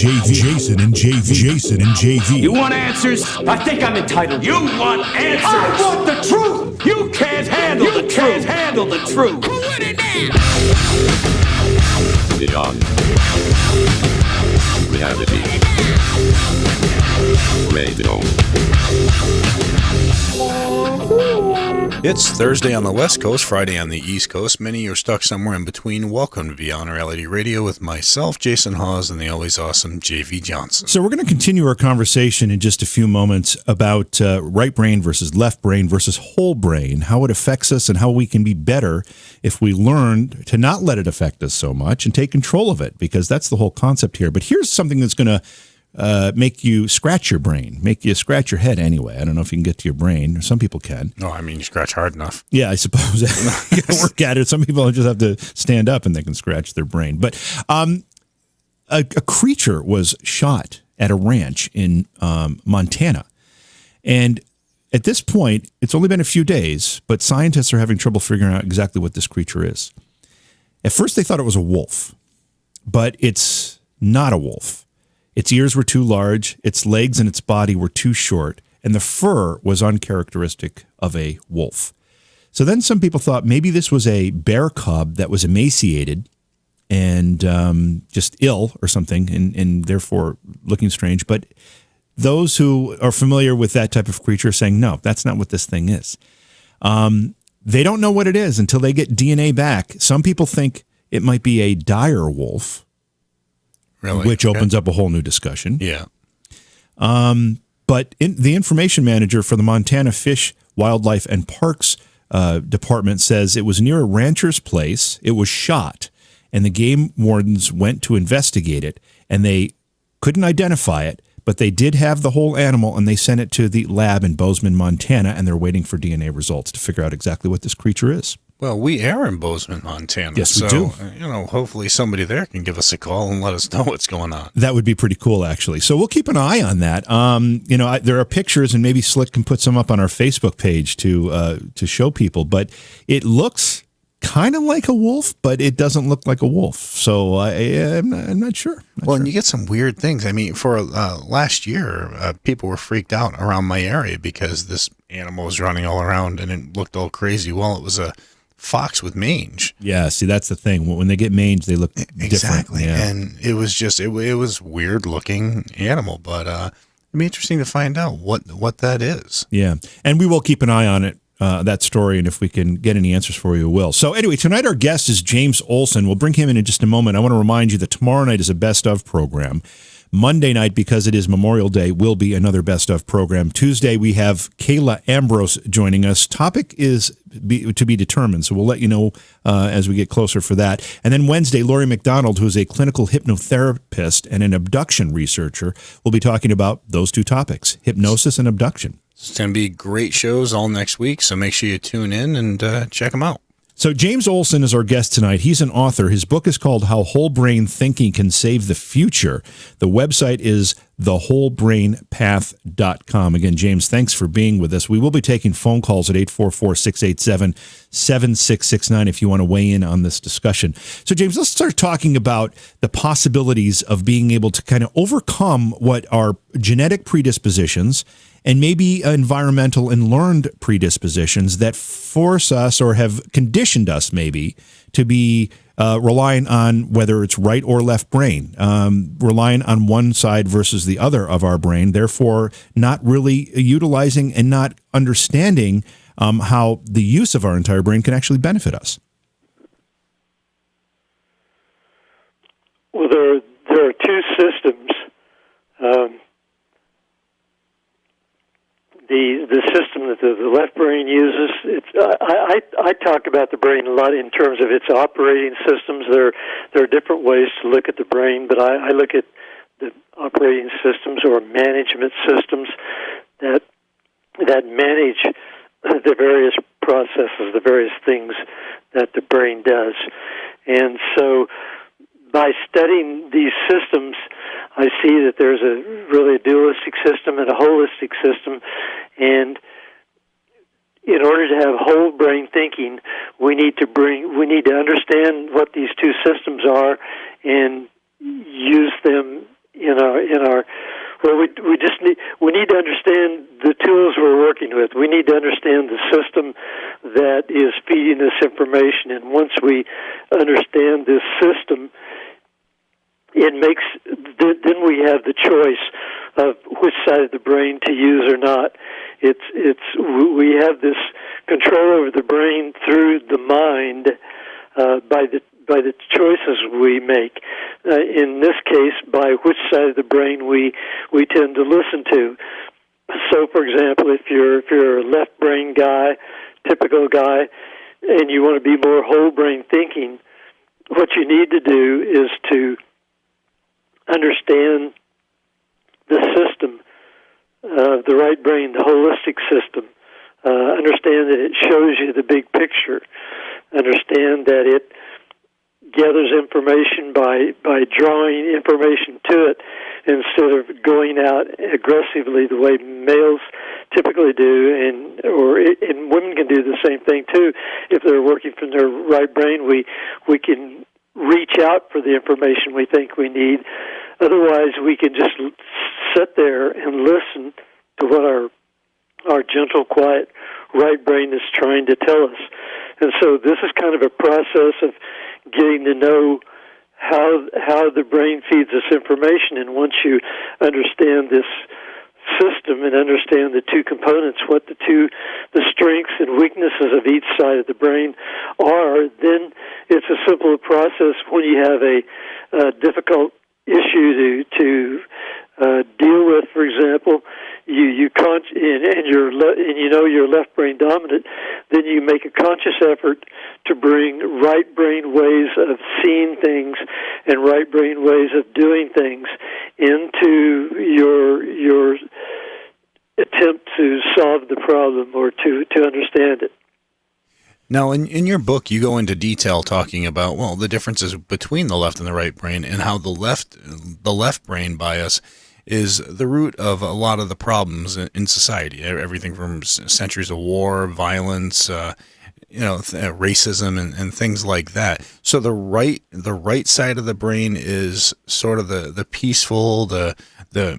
JV. You want answers? I think I'm entitled. You want answers? I want the truth. You can't handle the truth. Can't handle the truth. Beyond reality radio. It's Thursday on the West Coast, Friday on the East Coast. Many are stuck somewhere in between. Welcome to Beyond Reality Radio with myself, Jason Hawes, and the always awesome JV Johnson. So we're going to continue our conversation in just a few moments about right brain versus left brain versus whole brain, how it affects us and how we can be better if we learn to not let it affect us so much and take control of it, because that's the whole concept here. But here's something that's going to make you scratch your brain, make you scratch your head anyway. I don't know if you can get to your brain. Some people can. No, I mean, you scratch hard enough. Yeah, I suppose. You gotta work at it. Some people just have to stand up and they can scratch their brain. But a creature was shot at a ranch in Montana. And at this point, it's only been a few days, but scientists are having trouble figuring out exactly what this creature is. At first, they thought it was a wolf, but it's not a wolf. Its ears were too large, its legs and its body were too short, and the fur was uncharacteristic of a wolf. So then some people thought maybe this was a bear cub that was emaciated and just ill or something, and therefore looking strange. But those who are familiar with that type of creature are saying, no, that's not what this thing is. They don't know what it is until they get DNA back. Some people think it might be a dire wolf. Really? Which opens up a whole new discussion. Yeah. But the information manager for the Montana Fish, Wildlife, and Parks Department says it was near a rancher's place. It was shot, and the game wardens went to investigate it, and they couldn't identify it, but they did have the whole animal, and they sent it to the lab in Bozeman, Montana, and they're waiting for DNA results to figure out exactly what this creature is. Well, we are in Bozeman, Montana. Yes, we do. Hopefully somebody there can give us a call and let us know what's going on. That would be pretty cool, actually. So we'll keep an eye on that. There are pictures, and maybe Slick can put some up on our Facebook page to show people. But it looks kind of like a wolf, but it doesn't look like a wolf. So I'm not sure. And you get some weird things. I mean, for last year, people were freaked out around my area because this animal was running all around and it looked all crazy. Well, it was a fox with mange. Yeah, see, that's the thing. When they get mange, they look exactly. different. Yeah. And it was just it was weird looking animal, but it'd be interesting to find out what that is. Yeah, and we will keep an eye on it, that story, and if we can get any answers for you, we will. So anyway, tonight our guest is James Olson. We'll bring him in just a moment. I want to remind you that tomorrow night is a best of program. Monday night, because it is Memorial Day, will be another best of program. Tuesday, we have Kayla Ambrose joining us. Topic is to be determined, so we'll let you know as we get closer for that. And then Wednesday, Lori McDonald, who is a clinical hypnotherapist and an abduction researcher, will be talking about those two topics, hypnosis and abduction. It's going to be great shows all next week, so make sure you tune in and check them out. So James Olson is our guest tonight. He's an author. His book is called How Whole Brain Thinking Can Save the Future. The website is thewholebrainpath.com. Again, James, thanks for being with us. We will be taking phone calls at 844-687-7669 if you want to weigh in on this discussion. So, James, let's start talking about the possibilities of being able to kind of overcome what are genetic predispositions and maybe environmental and learned predispositions that force us or have conditioned us maybe to be relying on whether it's right or left brain, relying on one side versus the other of our brain, therefore not really utilizing and not understanding how the use of our entire brain can actually benefit us. Well, there are two systems. The system that the left brain uses, I talk about the brain a lot in terms of its operating systems. There are different ways to look at the brain, but I look at the operating systems or management systems that manage the various processes, the various things that the brain does. And so by studying these systems, I see that there's really a dualistic system and a holistic system, and in order to have whole brain thinking, we need to understand what these two systems are and use them in our well, we need to understand the tools we're working with. We need to understand the system that is feeding us information, and once we understand this system, then we have the choice of which side of the brain to use or not. We have this control over the brain through the mind by the choices we make. In this case, by which side of the brain we tend to listen to. So, for example, if you're a left brain guy, typical guy, and you want to be more whole brain thinking, what you need to do is to understand the system of the right brain, the holistic system. Understand that it shows you the big picture. Understand that it gathers information by drawing information to it instead of going out aggressively the way males typically do, and women can do the same thing too. If they're working from their right brain, we can reach out for the information we think we need. Otherwise, we can just sit there and listen to what our gentle, quiet right brain is trying to tell us. And so this is kind of a process of getting to know how the brain feeds us information. And once you understand this system and understand the two components, what the strengths and weaknesses of each side of the brain are, then it's a simpler process when you have a difficult issue to deal with. For example, you know you're left brain dominant, then you make a conscious effort to bring right brain ways of seeing things and right brain ways of doing things into your attempt to solve the problem or to understand it. Now, in your book, you go into detail talking about, well, the differences between the left and the right brain and how the left brain bias is the root of a lot of the problems in society. Everything from centuries of war, violence, racism, and things like that. So the right side of the brain is sort of the peaceful, the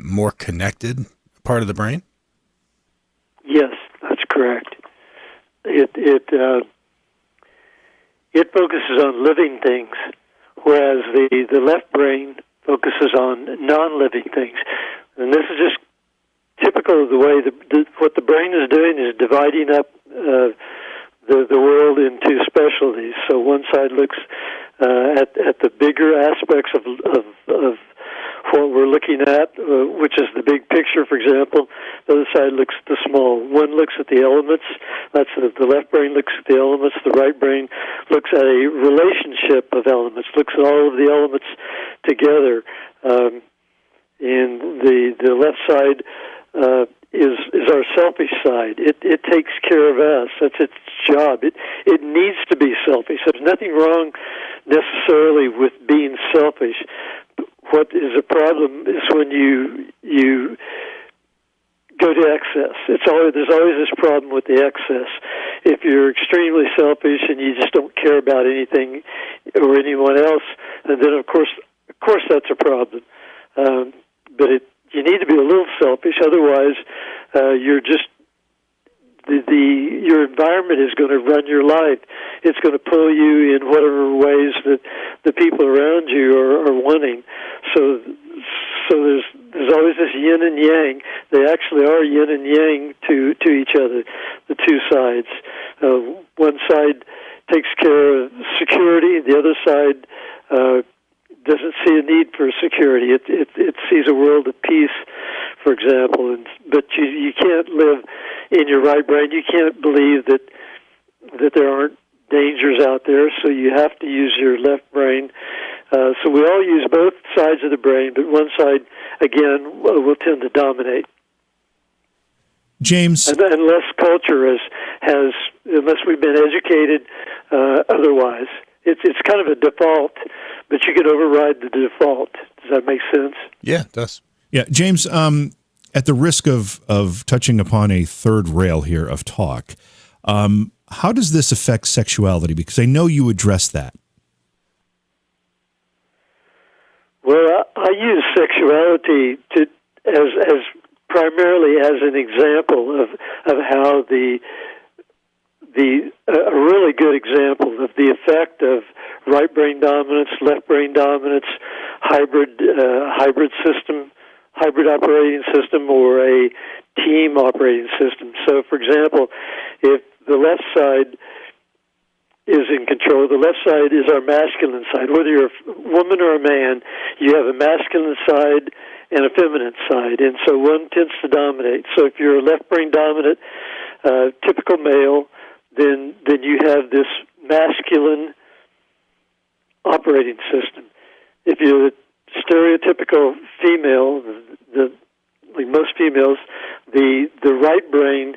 more connected part of the brain. Yes, that's correct. It focuses on living things, whereas the left brain focuses on non-living things. And this is just typical of the way what the brain is doing is dividing up the world into specialties. So one side looks at the bigger aspects of what we're looking at, which is the big picture, for example. The other side looks at the small. One looks at the elements. That's the left brain looks at the elements. The right brain looks at a relationship of elements, looks at all of the elements together. And the left side is our selfish side. It takes care of us. That's its job. It needs to be selfish. There's nothing wrong necessarily with being selfish. What is a problem is when you go to excess. There's always this problem with the excess. If you're extremely selfish and you just don't care about anything or anyone else, and then of course that's a problem. But you need to be a little selfish. Otherwise, you're just your environment is going to run your life. It's going to pull you in whatever ways that the people around you are wanting. So there's always this yin and yang. They actually are yin and yang to each other, the two sides. One side takes care of security. The other side doesn't see a need for security. It sees a world of peace, for example. But you can't live in your right brain. You can't believe that there aren't dangers out there, so you have to use your left brain. So we all use both sides of the brain, but one side, again, will tend to dominate. James, unless culture has unless we've been educated otherwise, it's kind of a default, but you can override the default. Does that make sense? Yeah, it does. Yeah, James. At the risk of touching upon a third rail here of talk, how does this affect sexuality? Because I know you addressed that. Well, I use sexuality as primarily as an example of how a really good example of the effect of right brain dominance, left brain dominance, hybrid operating system, or a team operating system. So, for example, if the left side is in control, the left side is our masculine side. Whether you're a woman or a man, you have a masculine side and a feminine side, and so one tends to dominate. So if you're a left brain dominant, typical male, then you have this masculine operating system. If you're a stereotypical female, like most females, the right brain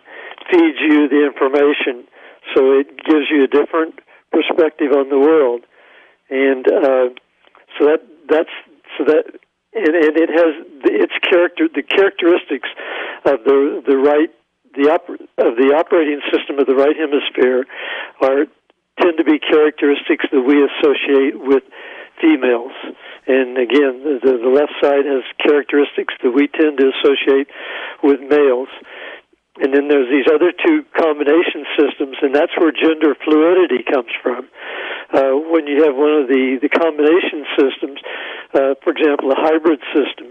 feeds you the information, so it gives you a different perspective on the world, and it has the characteristics of the operating system of the right hemisphere tend to be characteristics that we associate with females. And again, the left side has characteristics that we tend to associate with males. And then there's these other two combination systems, and that's where gender fluidity comes from. When you have one of the combination systems, for example, a hybrid system,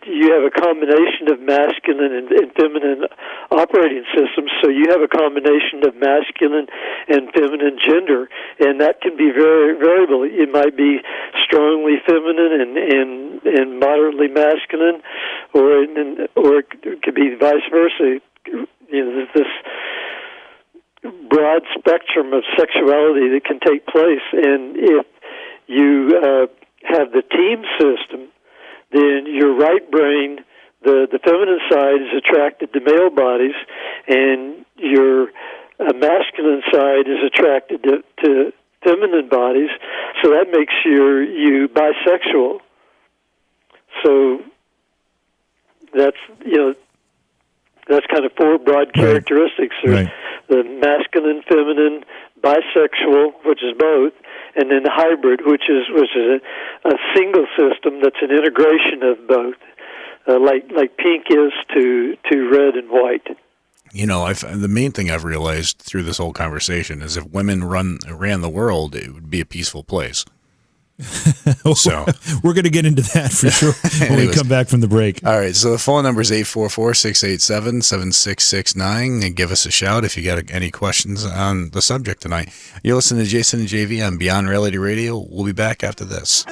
you have a combination of masculine and feminine operating systems, so you have a combination of masculine and feminine gender, and that can be very variable. It might be strongly feminine and moderately masculine, or it could be vice versa. There's this broad spectrum of sexuality that can take place, and if you have the team system, then your right brain, the feminine side, is attracted to male bodies, and your masculine side is attracted to feminine bodies. So that makes you bisexual. So that's kind of four broad characteristics. There's the masculine, feminine, bisexual, which is both, and then the hybrid, which is a single system that's an integration of both, like pink is to red and white. The main thing I've realized through this whole conversation is if women ran the world, it would be a peaceful place. So we're going to get into that for sure when we come back from the break. All right. So the phone number is 844-687-7669, and give us a shout if you got any questions on the subject tonight. You're listening to Jason and JV on Beyond Reality Radio. We'll be back after this.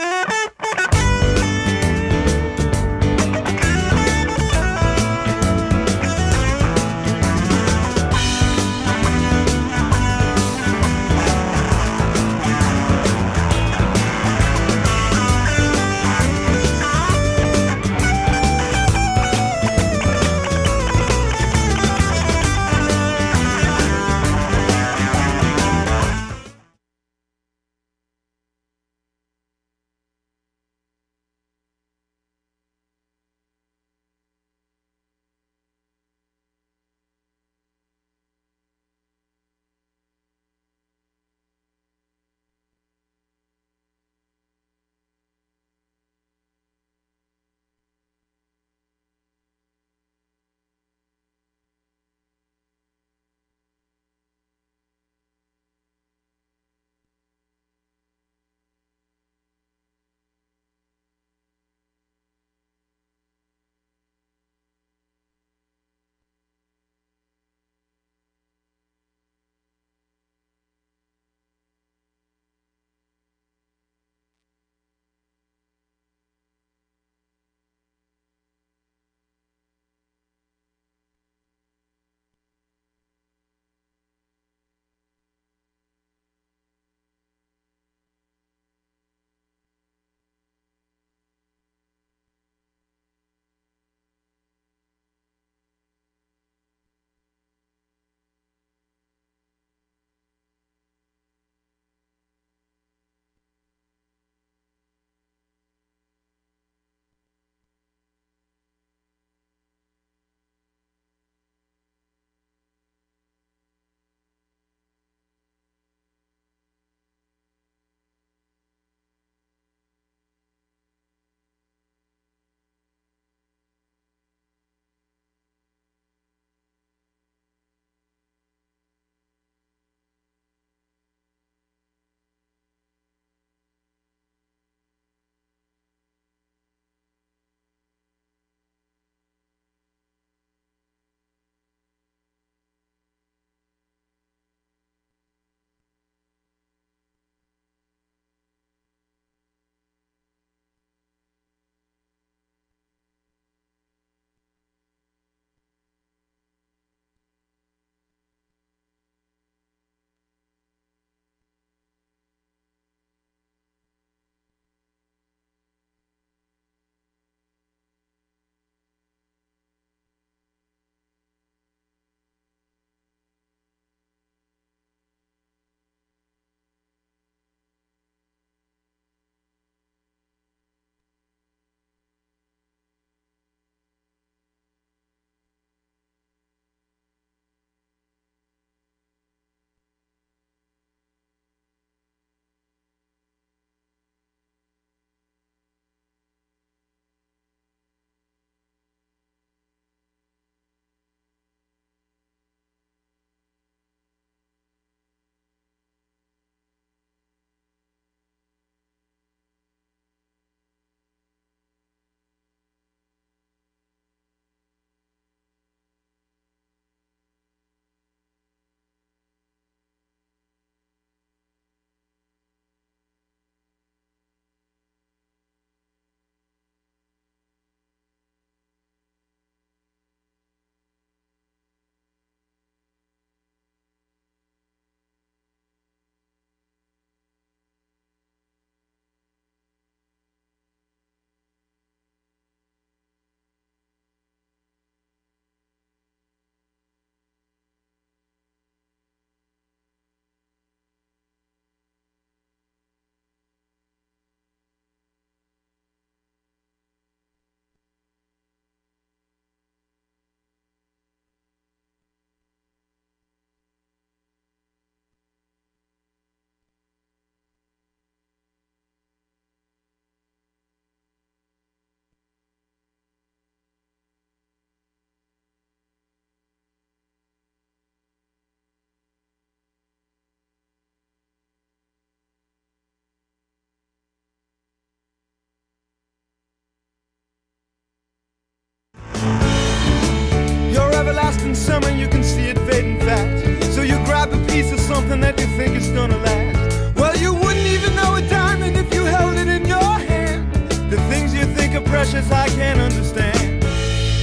in summer, you can see it fading fast. So you grab a piece of something that you think is gonna last. Well, you wouldn't even know a diamond if you held it in your hand. The things you think are precious, I can't understand.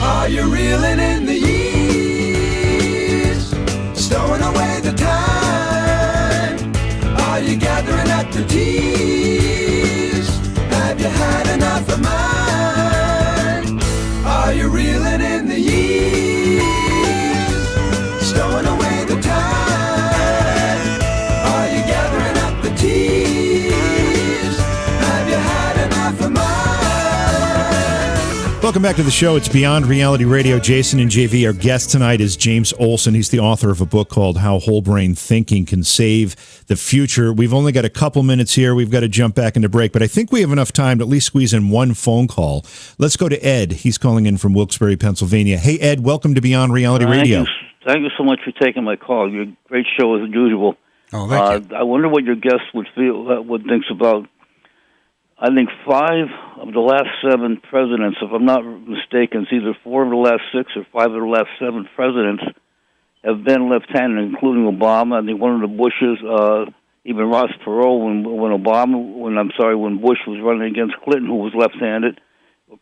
Are you reeling in the years, stowing away the time? Are you gathering up the tears? Have you had enough of mine? Are you reeling in the years, stowing away the time? Are you gathering up the tears? Have you had enough of mine? Welcome back to the show. It's Beyond Reality Radio. Jason and JV. Our guest tonight is James Olson. He's the author of a book called How Whole Brain Thinking Can Save the Future. We've only got a couple minutes here. We've got to jump back into break, but I think we have enough time to at least squeeze in one phone call. Let's go to Ed. He's calling in from Wilkes-Barre, Pennsylvania. Hey, Ed, welcome to Beyond Reality Radio. Thank you so much for taking my call. Your great show as usual. Oh, thank you. I wonder what your guest would thinks about. I think 5 of the last 7 presidents, if I'm not mistaken, it's either 4 of the last 6 or 5 of the last 7 presidents have been left-handed, including Obama. I think one of the Bushes, even Ross Perot, when Bush was running against Clinton, who was left-handed,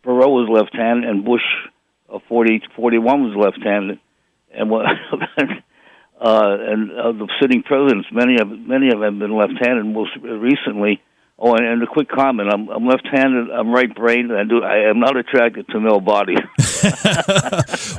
Perot was left-handed, and Bush 41 was left-handed, and the sitting presidents, many of them have been left-handed. Most recently. Oh, and a quick comment: I'm left-handed. I'm right-brained. I am not attracted to male bodies.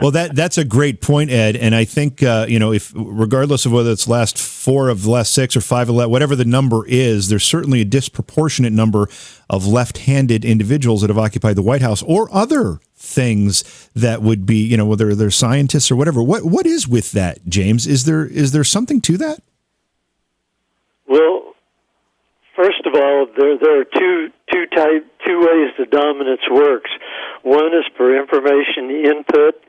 Well, that's a great point, Ed. And I think if regardless of whether it's last 4 of the last 6 or 5 of the whatever the number is, there's certainly a disproportionate number of left-handed individuals that have occupied the White House or other things that would be, whether they're scientists or whatever. What is with that, James? Is there something to that? Well, first of all, there are two ways the dominance works. One is for information input,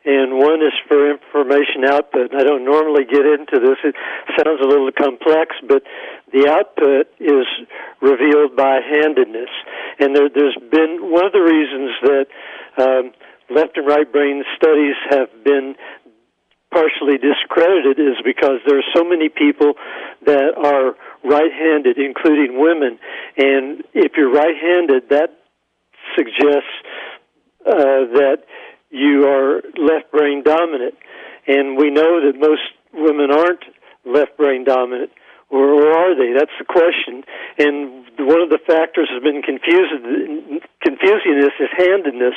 and one is for information output. And I don't normally get into this. It sounds a little complex, but the output is revealed by handedness. And there's been one of the reasons that left and right brain studies have been partially discredited is because there are so many people that are right-handed, including women. And if you're right-handed, that suggests that you are left-brain dominant. And we know that most women aren't left-brain dominant. Or are they? That's the question. And one of the factors has been confusing this is handedness.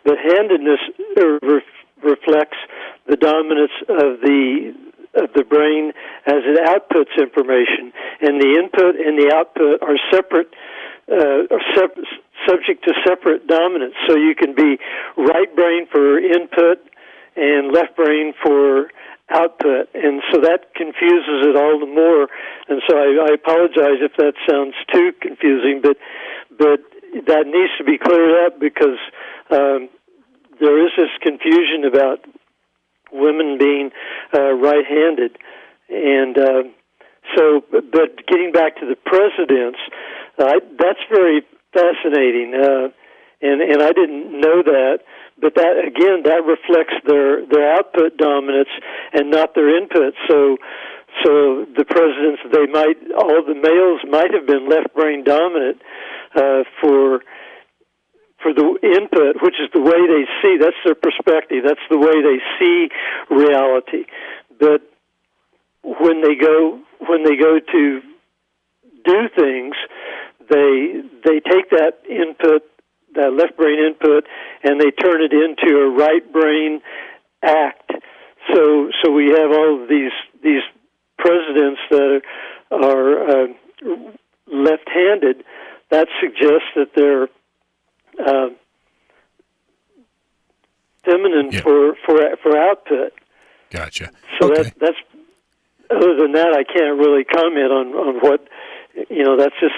But handedness reflects the dominance of the brain as it outputs information, and the input and the output are subject to separate dominance. So you can be right brain for input and left brain for output, and so that confuses it all the more. And so I apologize if that sounds too confusing, but that needs to be cleared up because there is this confusion about women being right-handed. And but getting back to the presidents, that's very fascinating. And I didn't know that. But that, again, that reflects their output dominance and not their input. So the presidents, all the males might have been left-brain dominant for the input, which is the way they see. That's their perspective. That's the way they see reality. But when they go to do things, they take that input, that left brain input, and they turn it into a right brain act. So we have all of these presidents that are left-handed. That suggests that they're feminine for output. Gotcha. So that's other than that, I can't really comment on what that's just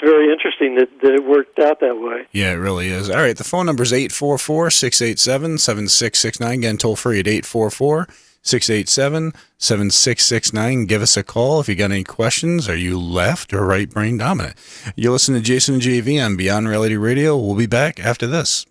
very interesting that it worked out that way. Yeah, it really is. All right, the phone number is 844-687-7669. Again, toll free at 844-687-7669. Give us a call if you got any questions. Are you left or right brain dominant? You're listening to Jason and JV on Beyond Reality Radio. We'll be back after this.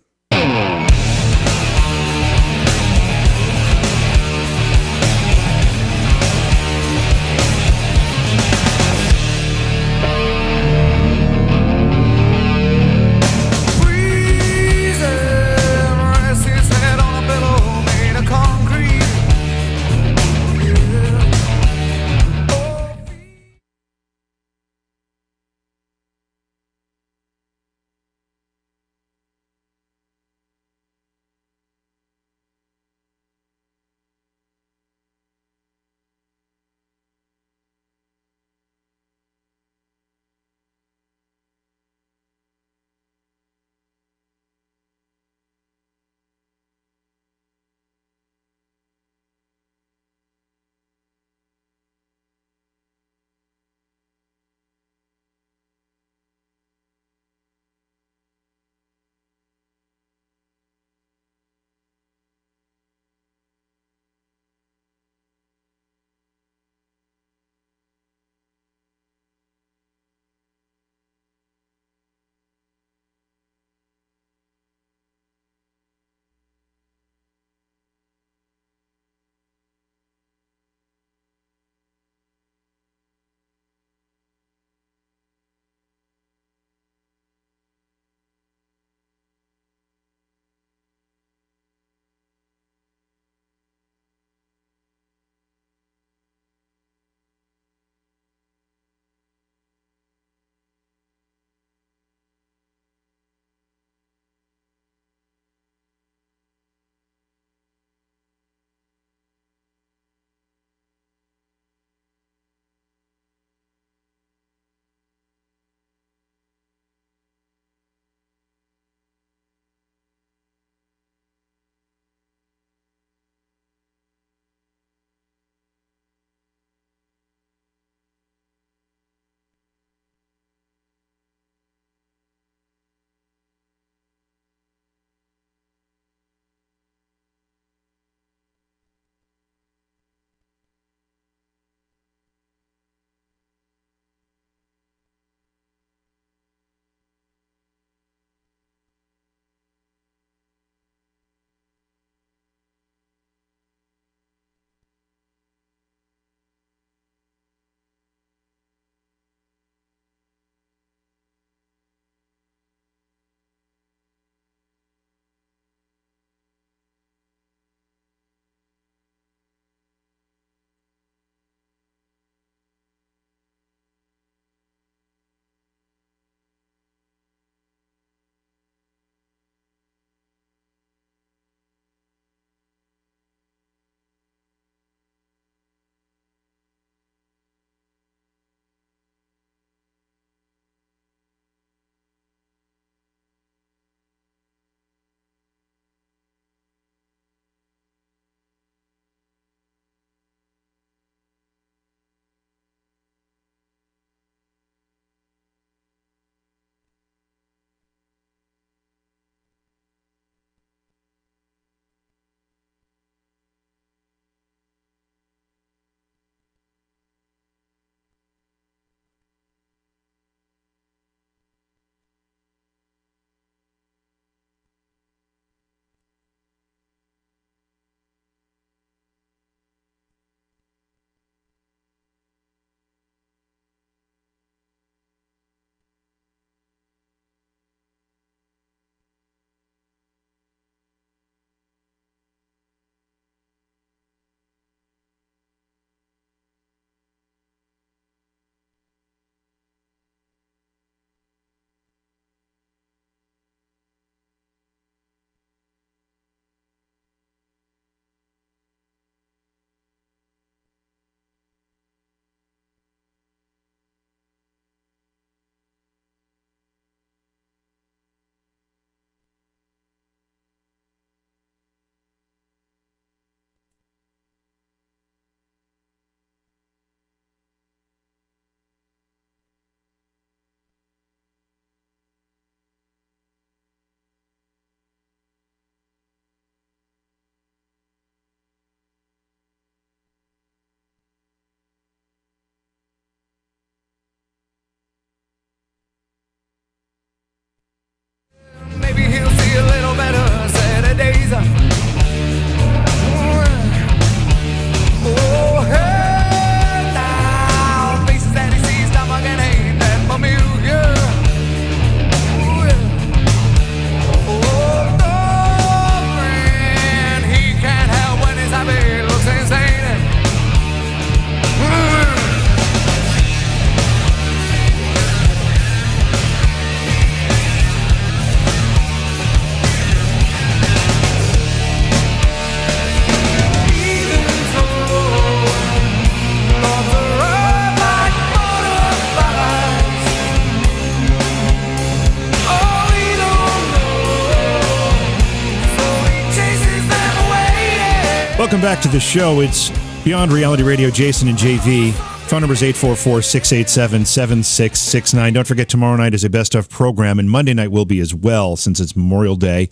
Welcome back to the show. It's Beyond Reality Radio, Jason and JV. Phone number is 844-687-7669. Don't forget, tomorrow night is a best-of program, and Monday night will be as well, since it's Memorial Day.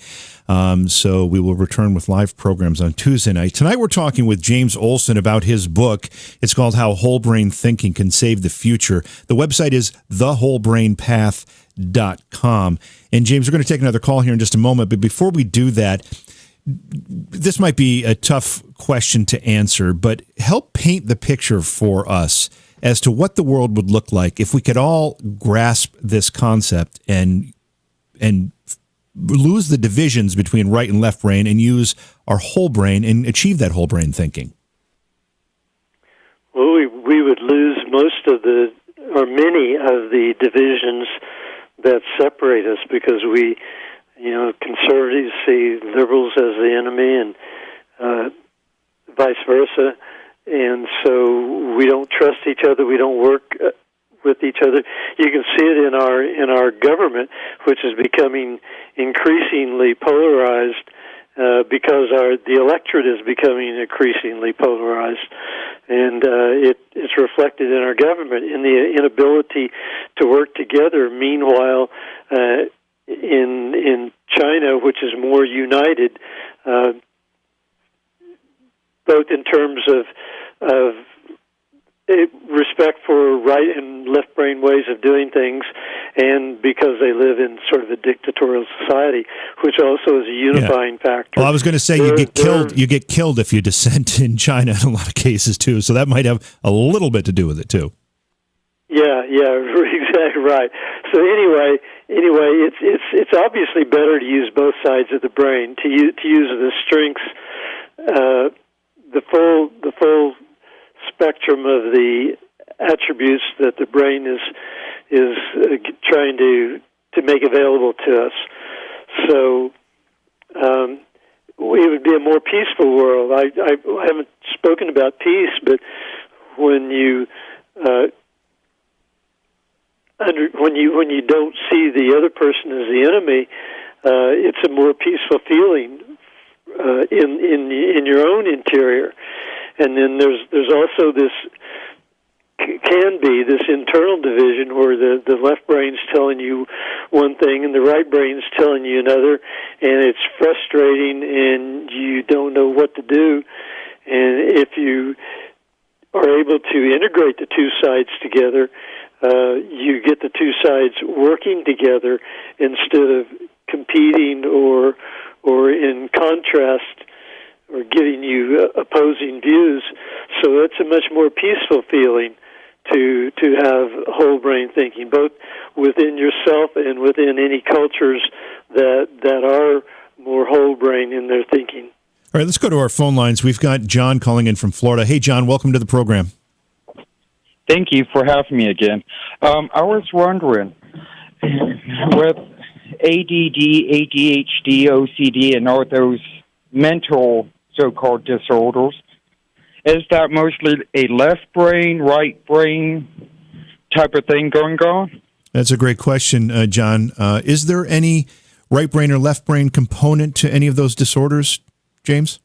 So we will return with live programs on Tuesday night. Tonight we're talking with James Olson about his book. It's called How Whole Brain Thinking Can Save the Future. The website is thewholebrainpath.com. And James, we're going to take another call here in just a moment, but before we do that, this might be a tough question to answer, but help paint the picture for us as to what the world would look like if we could all grasp this concept and lose the divisions between right and left brain and use our whole brain and achieve that whole brain thinking. Well, we would lose most of many of the divisions that separate us, because conservatives see liberals as the enemy, and vice versa. And so we don't trust each other. We don't work with each other. You can see it in our government, which is becoming increasingly polarized because the electorate is becoming increasingly polarized, and it's reflected in our government in the inability to work together. Meanwhile, in China, which is more united, both in terms of respect for right and left brain ways of doing things, and because they live in sort of a dictatorial society, which also is a unifying factor. Well, I was going to say you get killed. You get killed if you dissent in China in a lot of cases too. So that might have a little bit to do with it too. Yeah, exactly right. So anyway, it's obviously better to use both sides of the brain, to use the strengths, the full spectrum of the attributes that the brain is trying to make available to us. So it would be a more peaceful world. I haven't spoken about peace, but when you when you don't see the other person as the enemy, it's a more peaceful feeling in your own interior. And then there's also this internal division where the left brain's telling you one thing and the right brain's telling you another, and it's frustrating and you don't know what to do. And if you are able to integrate the two sides together, you get the two sides working together instead of competing or in contrast, or giving you opposing views. So it's a much more peaceful feeling to have whole brain thinking, both within yourself and within any cultures that are more whole brain in their thinking. All right, let's go to our phone lines. We've got John calling in from Florida. Hey, John, welcome to the program. Thank you for having me again. I was wondering, with ADD, ADHD, OCD, and all those mental so-called disorders, is that mostly a left brain, right brain type of thing going on? That's a great question, John. Is there any right brain or left brain component to any of those disorders, James?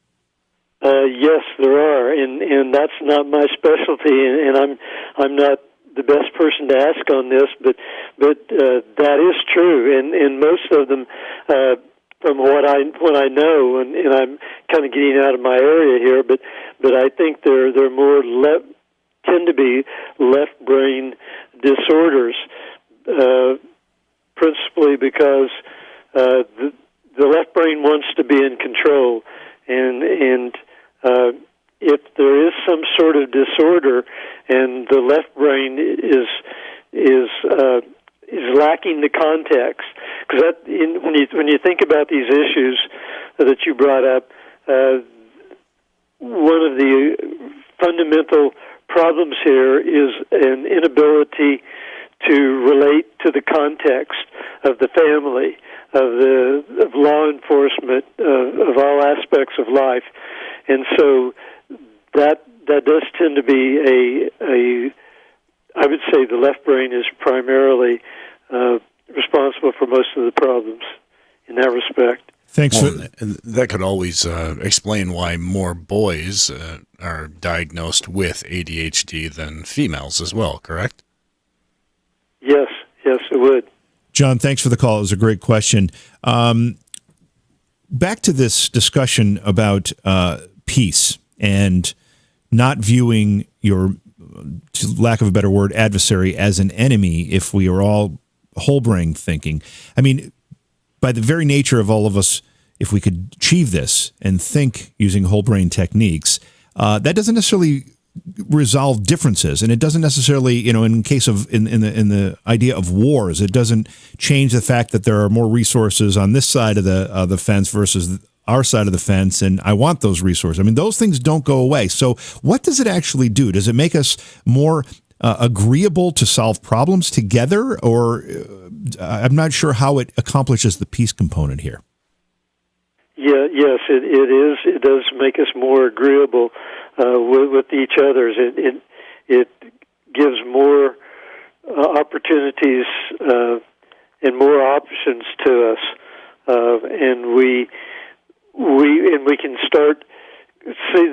Yes, there are, and that's not my specialty, and I'm not the best person to ask on this, but that is true, and most of them, from what I know, and I'm kind of getting out of my area here, but I think they're more tend to be left brain disorders, principally because the left brain wants to be in control, and if there is some sort of disorder and the left brain is lacking the context, because when you think about these issues that you brought up, one of the fundamental problems here is an inability to relate to the context of the family, of law enforcement, of all aspects of life, and so that does tend to be I would say the left brain is primarily responsible for most of the problems in that respect. Thanks that could always explain why more boys are diagnosed with ADHD than females as well, correct? Yes, it would. John, thanks for the call. It was a great question. Back to this discussion about peace and not viewing your, to lack of a better word, adversary as an enemy if we are all whole brain thinking. I mean, by the very nature of all of us, if we could achieve this and think using whole brain techniques, that doesn't necessarily resolve differences, and it doesn't necessarily, in case of in the idea of wars, it doesn't change the fact that there are more resources on this side of the fence versus our side of the fence, and I want those resources. I mean, those things don't go away. So, what does it actually do? Does it make us more agreeable to solve problems together, or I'm not sure how it accomplishes the peace component here. Yes, it is. It does make us more agreeable with each other. It gives more opportunities and more options to us, and we can start. See,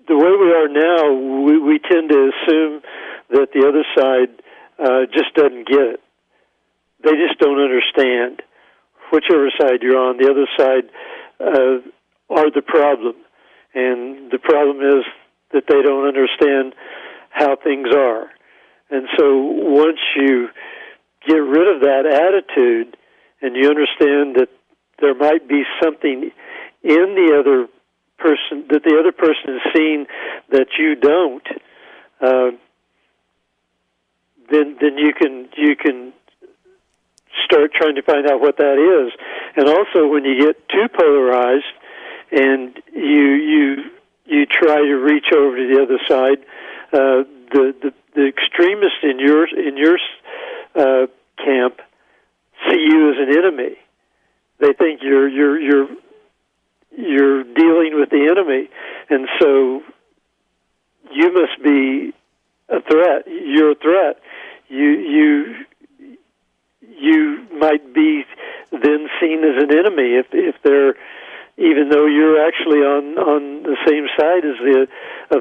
the way we are now, we tend to assume that the other side just doesn't get it. They just don't understand. Whichever side you're on, the other side are the problem. And the problem is that they don't understand how things are. And so once you get rid of that attitude and you understand that there might be something in the other person, that the other person is seeing that you don't, then you can start trying to find out what that is. And also, when you get too polarized and you try to reach over to the other side, the extremists in your camp see you as an enemy. They think you're dealing with the enemy, and so you must be a threat. You're a threat. You might be then seen as an enemy if they're, even though you're actually on the same side as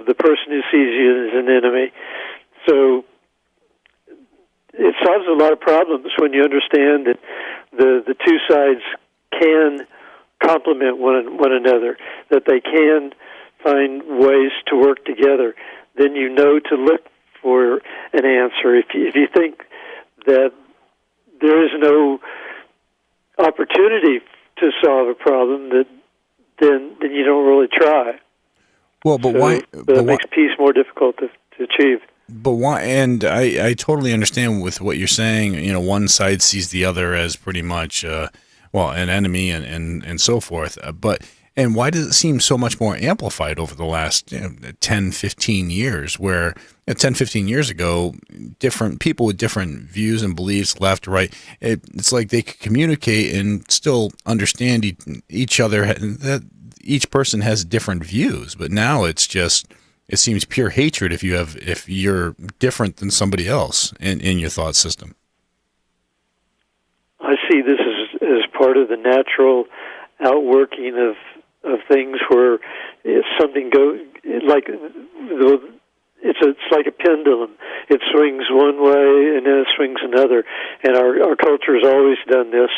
the person who sees you as an enemy. So it solves a lot of problems when you understand that the two sides can complement one another, that they can find ways to work together. Then you know to look for an answer. If you think that there is no opportunity to solve a problem, then you don't really try. Well, but so why? It makes peace more difficult to achieve. But why? And I totally understand with what you're saying. One side sees the other as pretty much, an enemy and so forth. And why does it seem so much more amplified over the last 10, 15 years, where 10, 15 years ago, different people with different views and beliefs, left, right, it's like they could communicate and still understand each other, that each person has different views. But now it seems pure hatred if you're different than somebody else in your thought system. I see this as part of the natural outworking of things, where if something goes like it's like a pendulum. It swings one way and then it swings another. And our culture has always done this,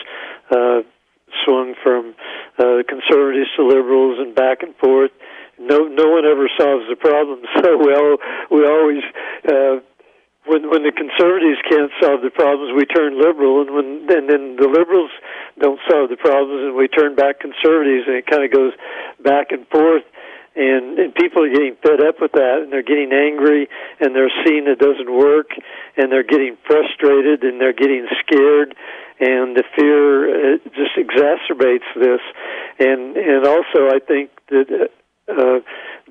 swung from conservatives to liberals and back and forth. No one ever solves the problem so well. We always when the conservatives can't solve the problems, we turn liberal, and then the liberals don't solve the problems, and we turn back conservatives, and it kind of goes back and forth. And people are getting fed up with that, and they're getting angry, and they're seeing it doesn't work, and they're getting frustrated, and they're getting scared, and the fear just exacerbates this. And also, I think that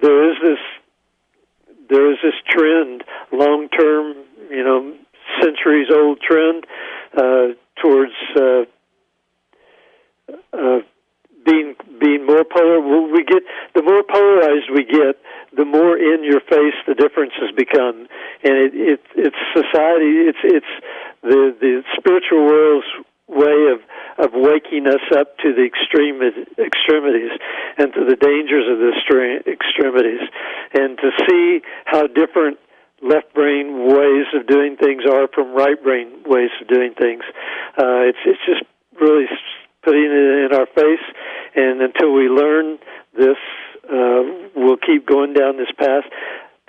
there is this trend, long-term, centuries-old trend towards being more polar. The more polarized we get, the more in your face the differences become, and it's society. It's the spiritual way of waking us up to the extremities and to the dangers of the extremities, and to see how different left brain ways of doing things are from right brain ways of doing things. It's just really putting it in our face, and until we learn this, we'll keep going down this path.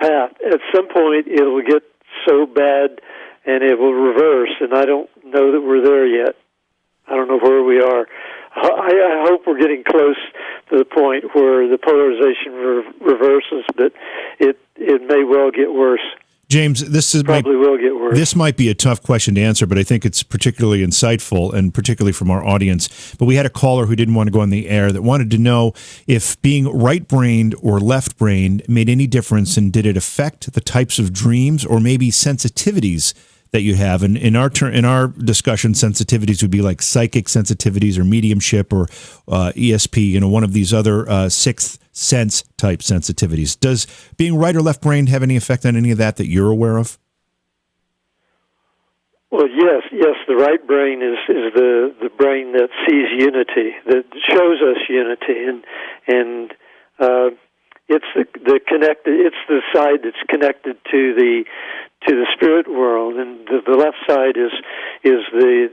At some point, it'll get so bad, and it will reverse, and I don't know that we're there yet. I don't know where we are. I hope we're getting close to the point where the polarization reverses, but it may well get worse. James, probably will get worse. This might be a tough question to answer, but I think it's particularly insightful, and particularly from our audience. But we had a caller who didn't want to go on the air that wanted to know if being right-brained or left-brained made any difference, and did it affect the types of dreams or maybe sensitivities that you have. And in our discussion, sensitivities would be like psychic sensitivities or mediumship or ESP, one of these other sixth sense type sensitivities. Does being right or left brained have any effect on any of that you're aware of? Well, yes. The right brain is the brain that sees unity, that shows us unity, and it's it's the side that's connected to the spirit world, and the left side is the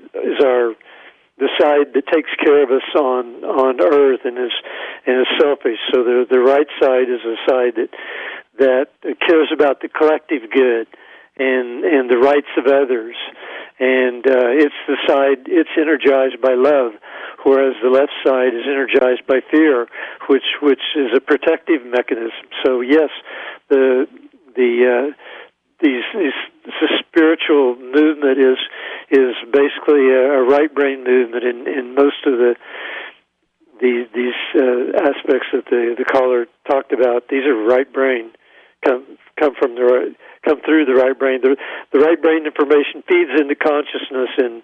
side that takes care of us on earth and is selfish. So the right side is the side that cares about the collective good and the rights of others, and it's the side, it's energized by love, whereas the left side is energized by fear, which is a protective mechanism. So yes, the spiritual movement is basically a right brain movement in most of these aspects that the caller talked about. These are right brain, come through the right brain. The right brain information feeds into consciousness, and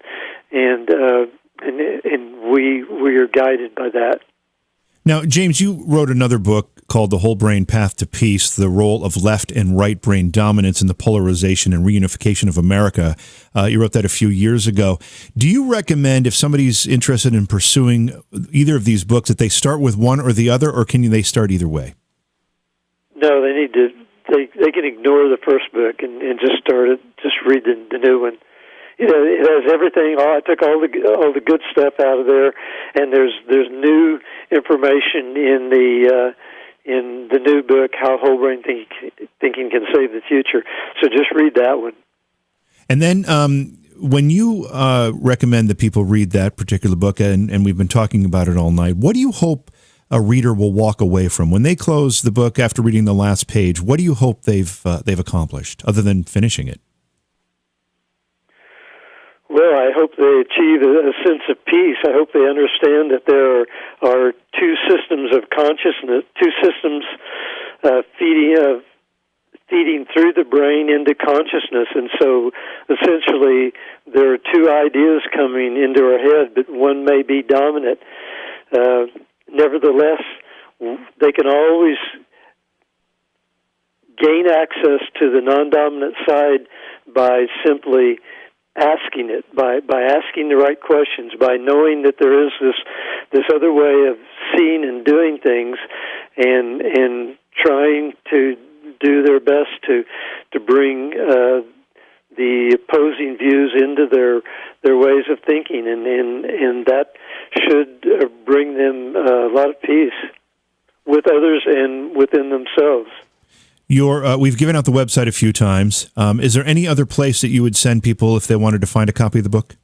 we are guided by that. Now, James, you wrote another book called The Whole Brain Path to Peace, The Role of Left and Right Brain Dominance in the Polarization and Reunification of America. You wrote that a few years ago. Do you recommend, if somebody's interested in pursuing either of these books, that they start with one or the other, or can they start either way? No, they need to. They can ignore the first book and just read the new one. It has everything. I took all the good stuff out of there, and there's new information in the new book, How Whole Brain Thinking Can Save the Future. So just read that one. And then when you recommend that people read that particular book, and we've been talking about it all night, what do you hope a reader will walk away from when they close the book after reading the last page? What do you hope they've accomplished, other than finishing it? Well, I hope they achieve a sense of peace. I hope they understand that there are two systems of consciousness, two systems feeding through the brain into consciousness. And so essentially there are two ideas coming into our head, but one may be dominant. Nevertheless, they can always gain access to the non-dominant side by simply asking it, by asking the right questions, by knowing that there is this other way of seeing and doing things, and trying to do their best to bring the opposing views into their ways of thinking, and that should bring them a lot of peace with others and within themselves. We've given out the website a few times. Is there any other place that you would send people if they wanted to find a copy of the book?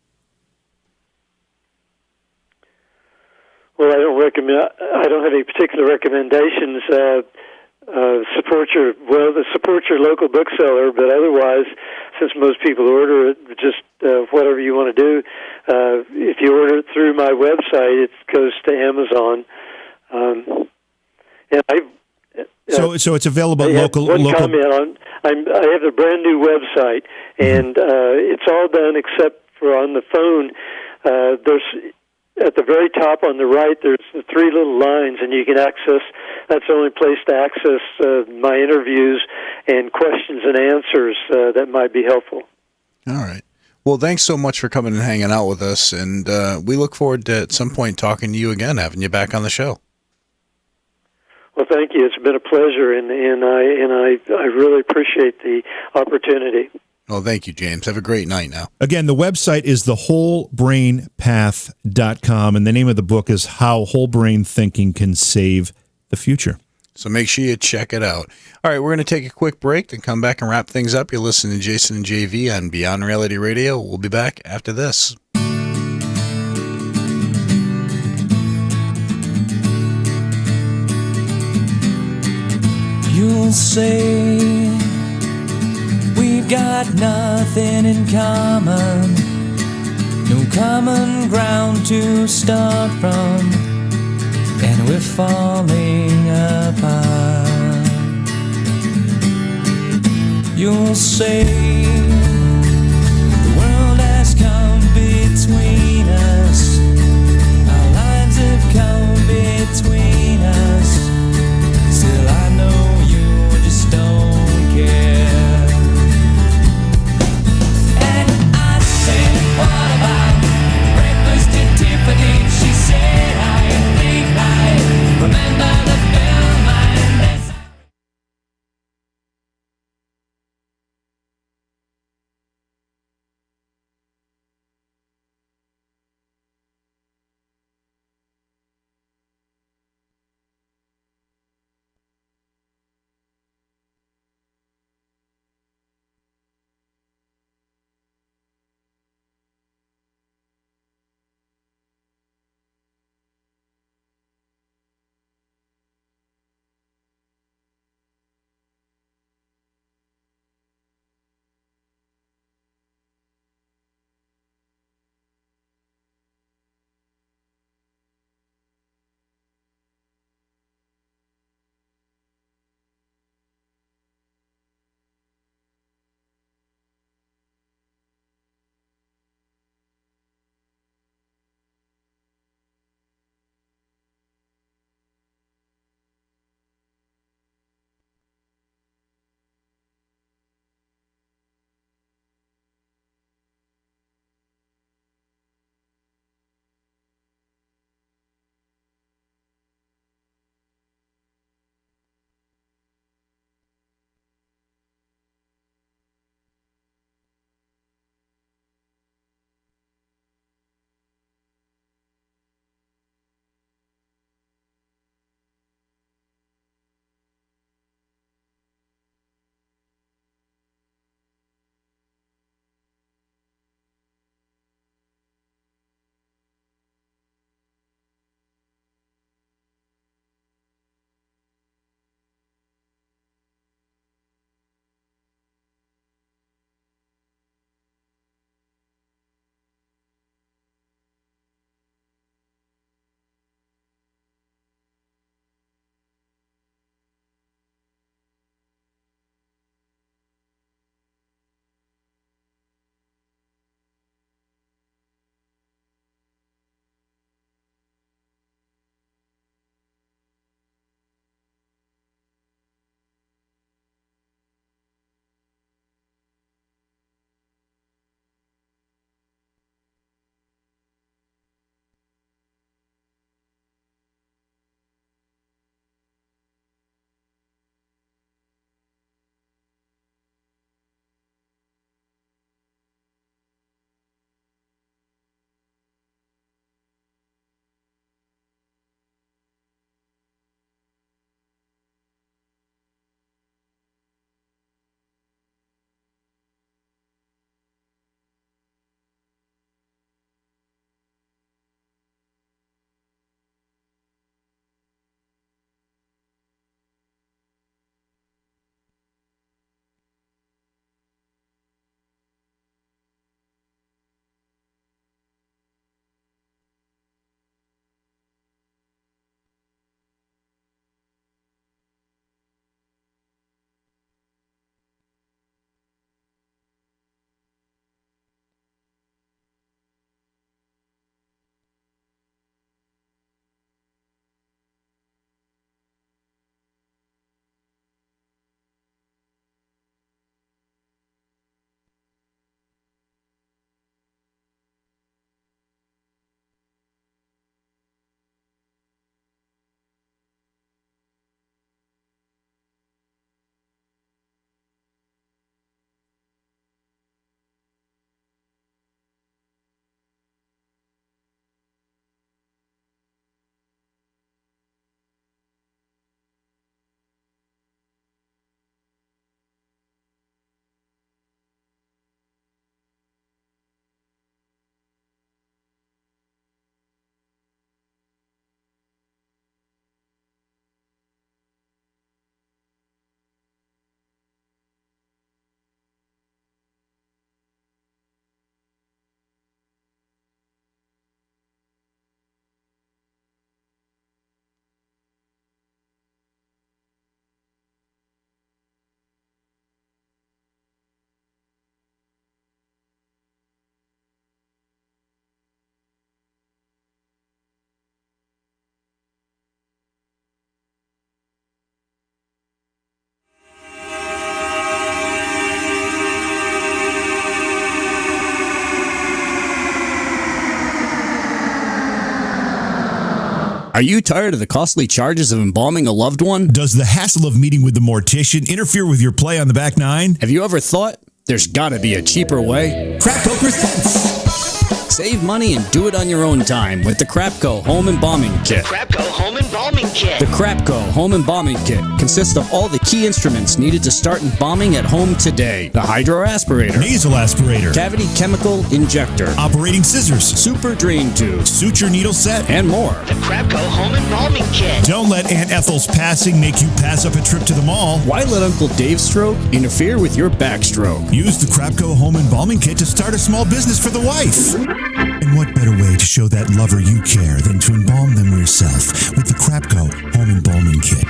Well, I don't have any particular recommendations. Support your local bookseller, but otherwise, since most people order it, just whatever you want to do. If you order it through my website, it goes to Amazon. So it's available local. Comment on. I have a brand new website, and it's all done except for on the phone. There's at the very top on the right. There's the three little lines, and you can access. That's the only place to access my interviews and questions and answers that might be helpful. All right. Well, thanks so much for coming and hanging out with us, and we look forward to at some point talking to you again, having you back on the show. Well, thank you. It's been a pleasure, and I really appreciate the opportunity. Well, thank you, James. Have a great night now. Again, the website is thewholebrainpath.com, and the name of the book is How Whole Brain Thinking Can Save the Future. So make sure you check it out. All right, we're going to take a quick break, then come back and wrap things up. You're listening to Jason and JV on Beyond Reality Radio. We'll be back after this. You'll say we've got nothing in common, no common ground to start from, and we're falling apart. You'll say the world has come between us, our lives have come between us. Still I know you just don't care. And I said, what about breakfast at Tiffany? She said, I think I remember the film and this. Are you tired of the costly charges of embalming a loved one? Does the hassle of meeting with the mortician interfere with your play on the back nine? Have you ever thought there's gotta be a cheaper way? Crapco presents! Save money and do it on your own time with the Crapco Home Embalming Kit. Crapco Home Embalming Kit. The Crapco Home Embalming Kit consists of all the key instruments needed to start embalming at home today. The hydro aspirator, nasal aspirator, cavity chemical injector, operating scissors, super drain tube, suture needle set, and more. The Crapco Home Embalming Kit. Don't let Aunt Ethel's passing make you pass up a trip to the mall. Why let Uncle Dave's stroke interfere with your backstroke? Use the Crapco Home Embalming Kit to start a small business for the wife. And what better way to show that lover you care than to embalm them yourself with the Crapco Home Embalming Kit?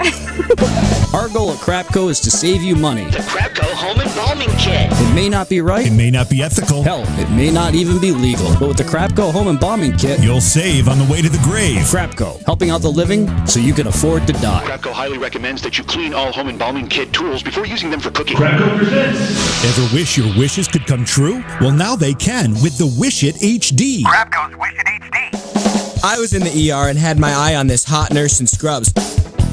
Our goal at Crapco is to save you money. The Crapco Home Embalming Kit. It may not be right. It may not be ethical. Hell, it may not even be legal. But with the Crapco Home Embalming Kit, you'll save on the way to the grave. Crapco, helping out the living so you can afford to die. Crapco highly recommends that you clean all home embalming kit tools before using them for cooking. Crapco presents. Ever wish your wishes could come true? Well, now they can with the Wish It HD. Crapco's Wish It HD. I was in the ER and had my eye on this hot nurse in scrubs.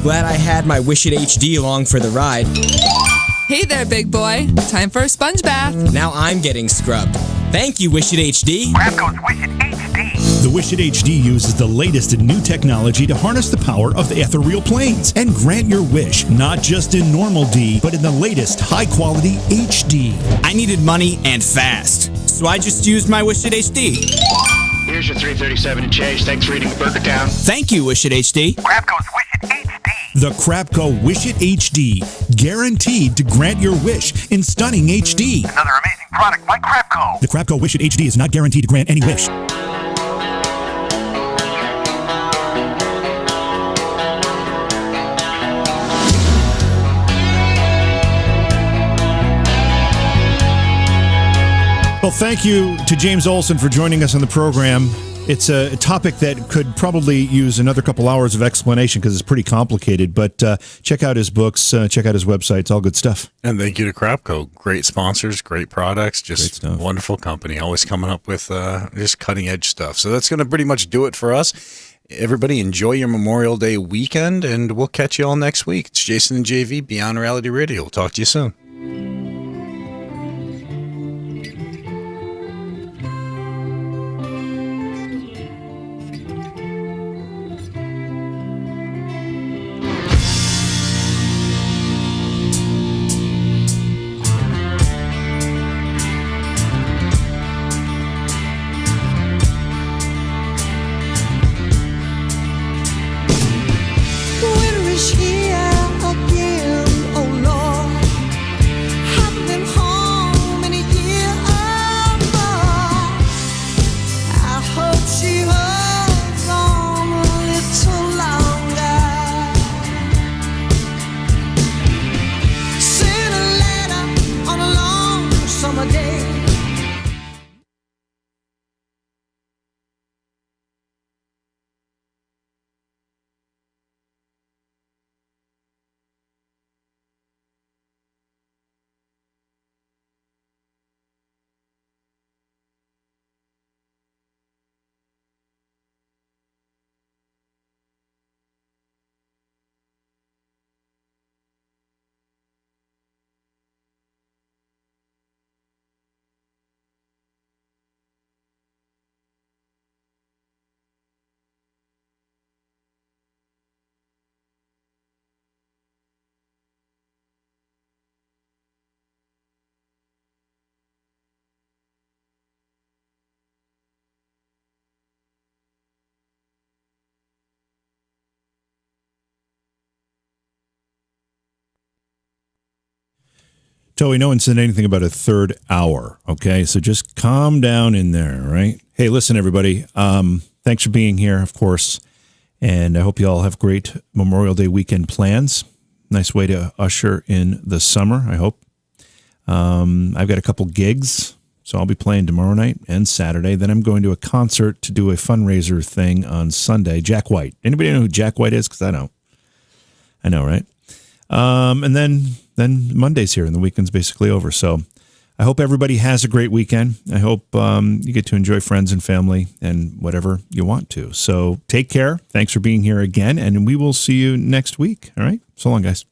Glad I had my Wish It HD along for the ride. Hey there, big boy. Time for a sponge bath. Now I'm getting scrubbed. Thank you, Wish It HD. Crapco's Wish It HD. The Wish It HD uses the latest in new technology to harness the power of the ethereal planes and grant your wish, not just in normal D, but in the latest high-quality HD. I needed money and fast, so I just used my Wish It HD. Here's your $3.37 and change. Thanks for eating the Burger Town. Thank you, Wish It HD. Crapco's Wish It HD. The Crapco Wish It HD, guaranteed to grant your wish in stunning HD. Another amazing product by Crapco. The Crapco Wish It HD is not guaranteed to grant any wish. Well, thank you to James Olson for joining us on the program. It's a topic that could probably use another couple hours of explanation because it's pretty complicated, but check out his books, check out his website. It's all good stuff. And thank you to Crapco. Great sponsors, great products, just wonderful company. Always coming up with just cutting-edge stuff. So that's going to pretty much do it for us. Everybody enjoy your Memorial Day weekend, and we'll catch you all next week. It's Jason and JV, Beyond Reality Radio. We'll talk to you soon. Toey, no one said anything about a third hour, okay? So just calm down in there, right? Hey, listen, everybody. Thanks for being here, of course. And I hope you all have great Memorial Day weekend plans. Nice way to usher in the summer, I hope. I've got a couple gigs, so I'll be playing tomorrow night and Saturday. Then I'm going to a concert to do a fundraiser thing on Sunday. Jack White. Anybody know who Jack White is? Because I know. I know, right? And then Monday's here and the weekend's basically over. So I hope everybody has a great weekend. I hope you get to enjoy friends and family and whatever you want to. So take care. Thanks for being here again, and we will see you next week. All right? So long, guys.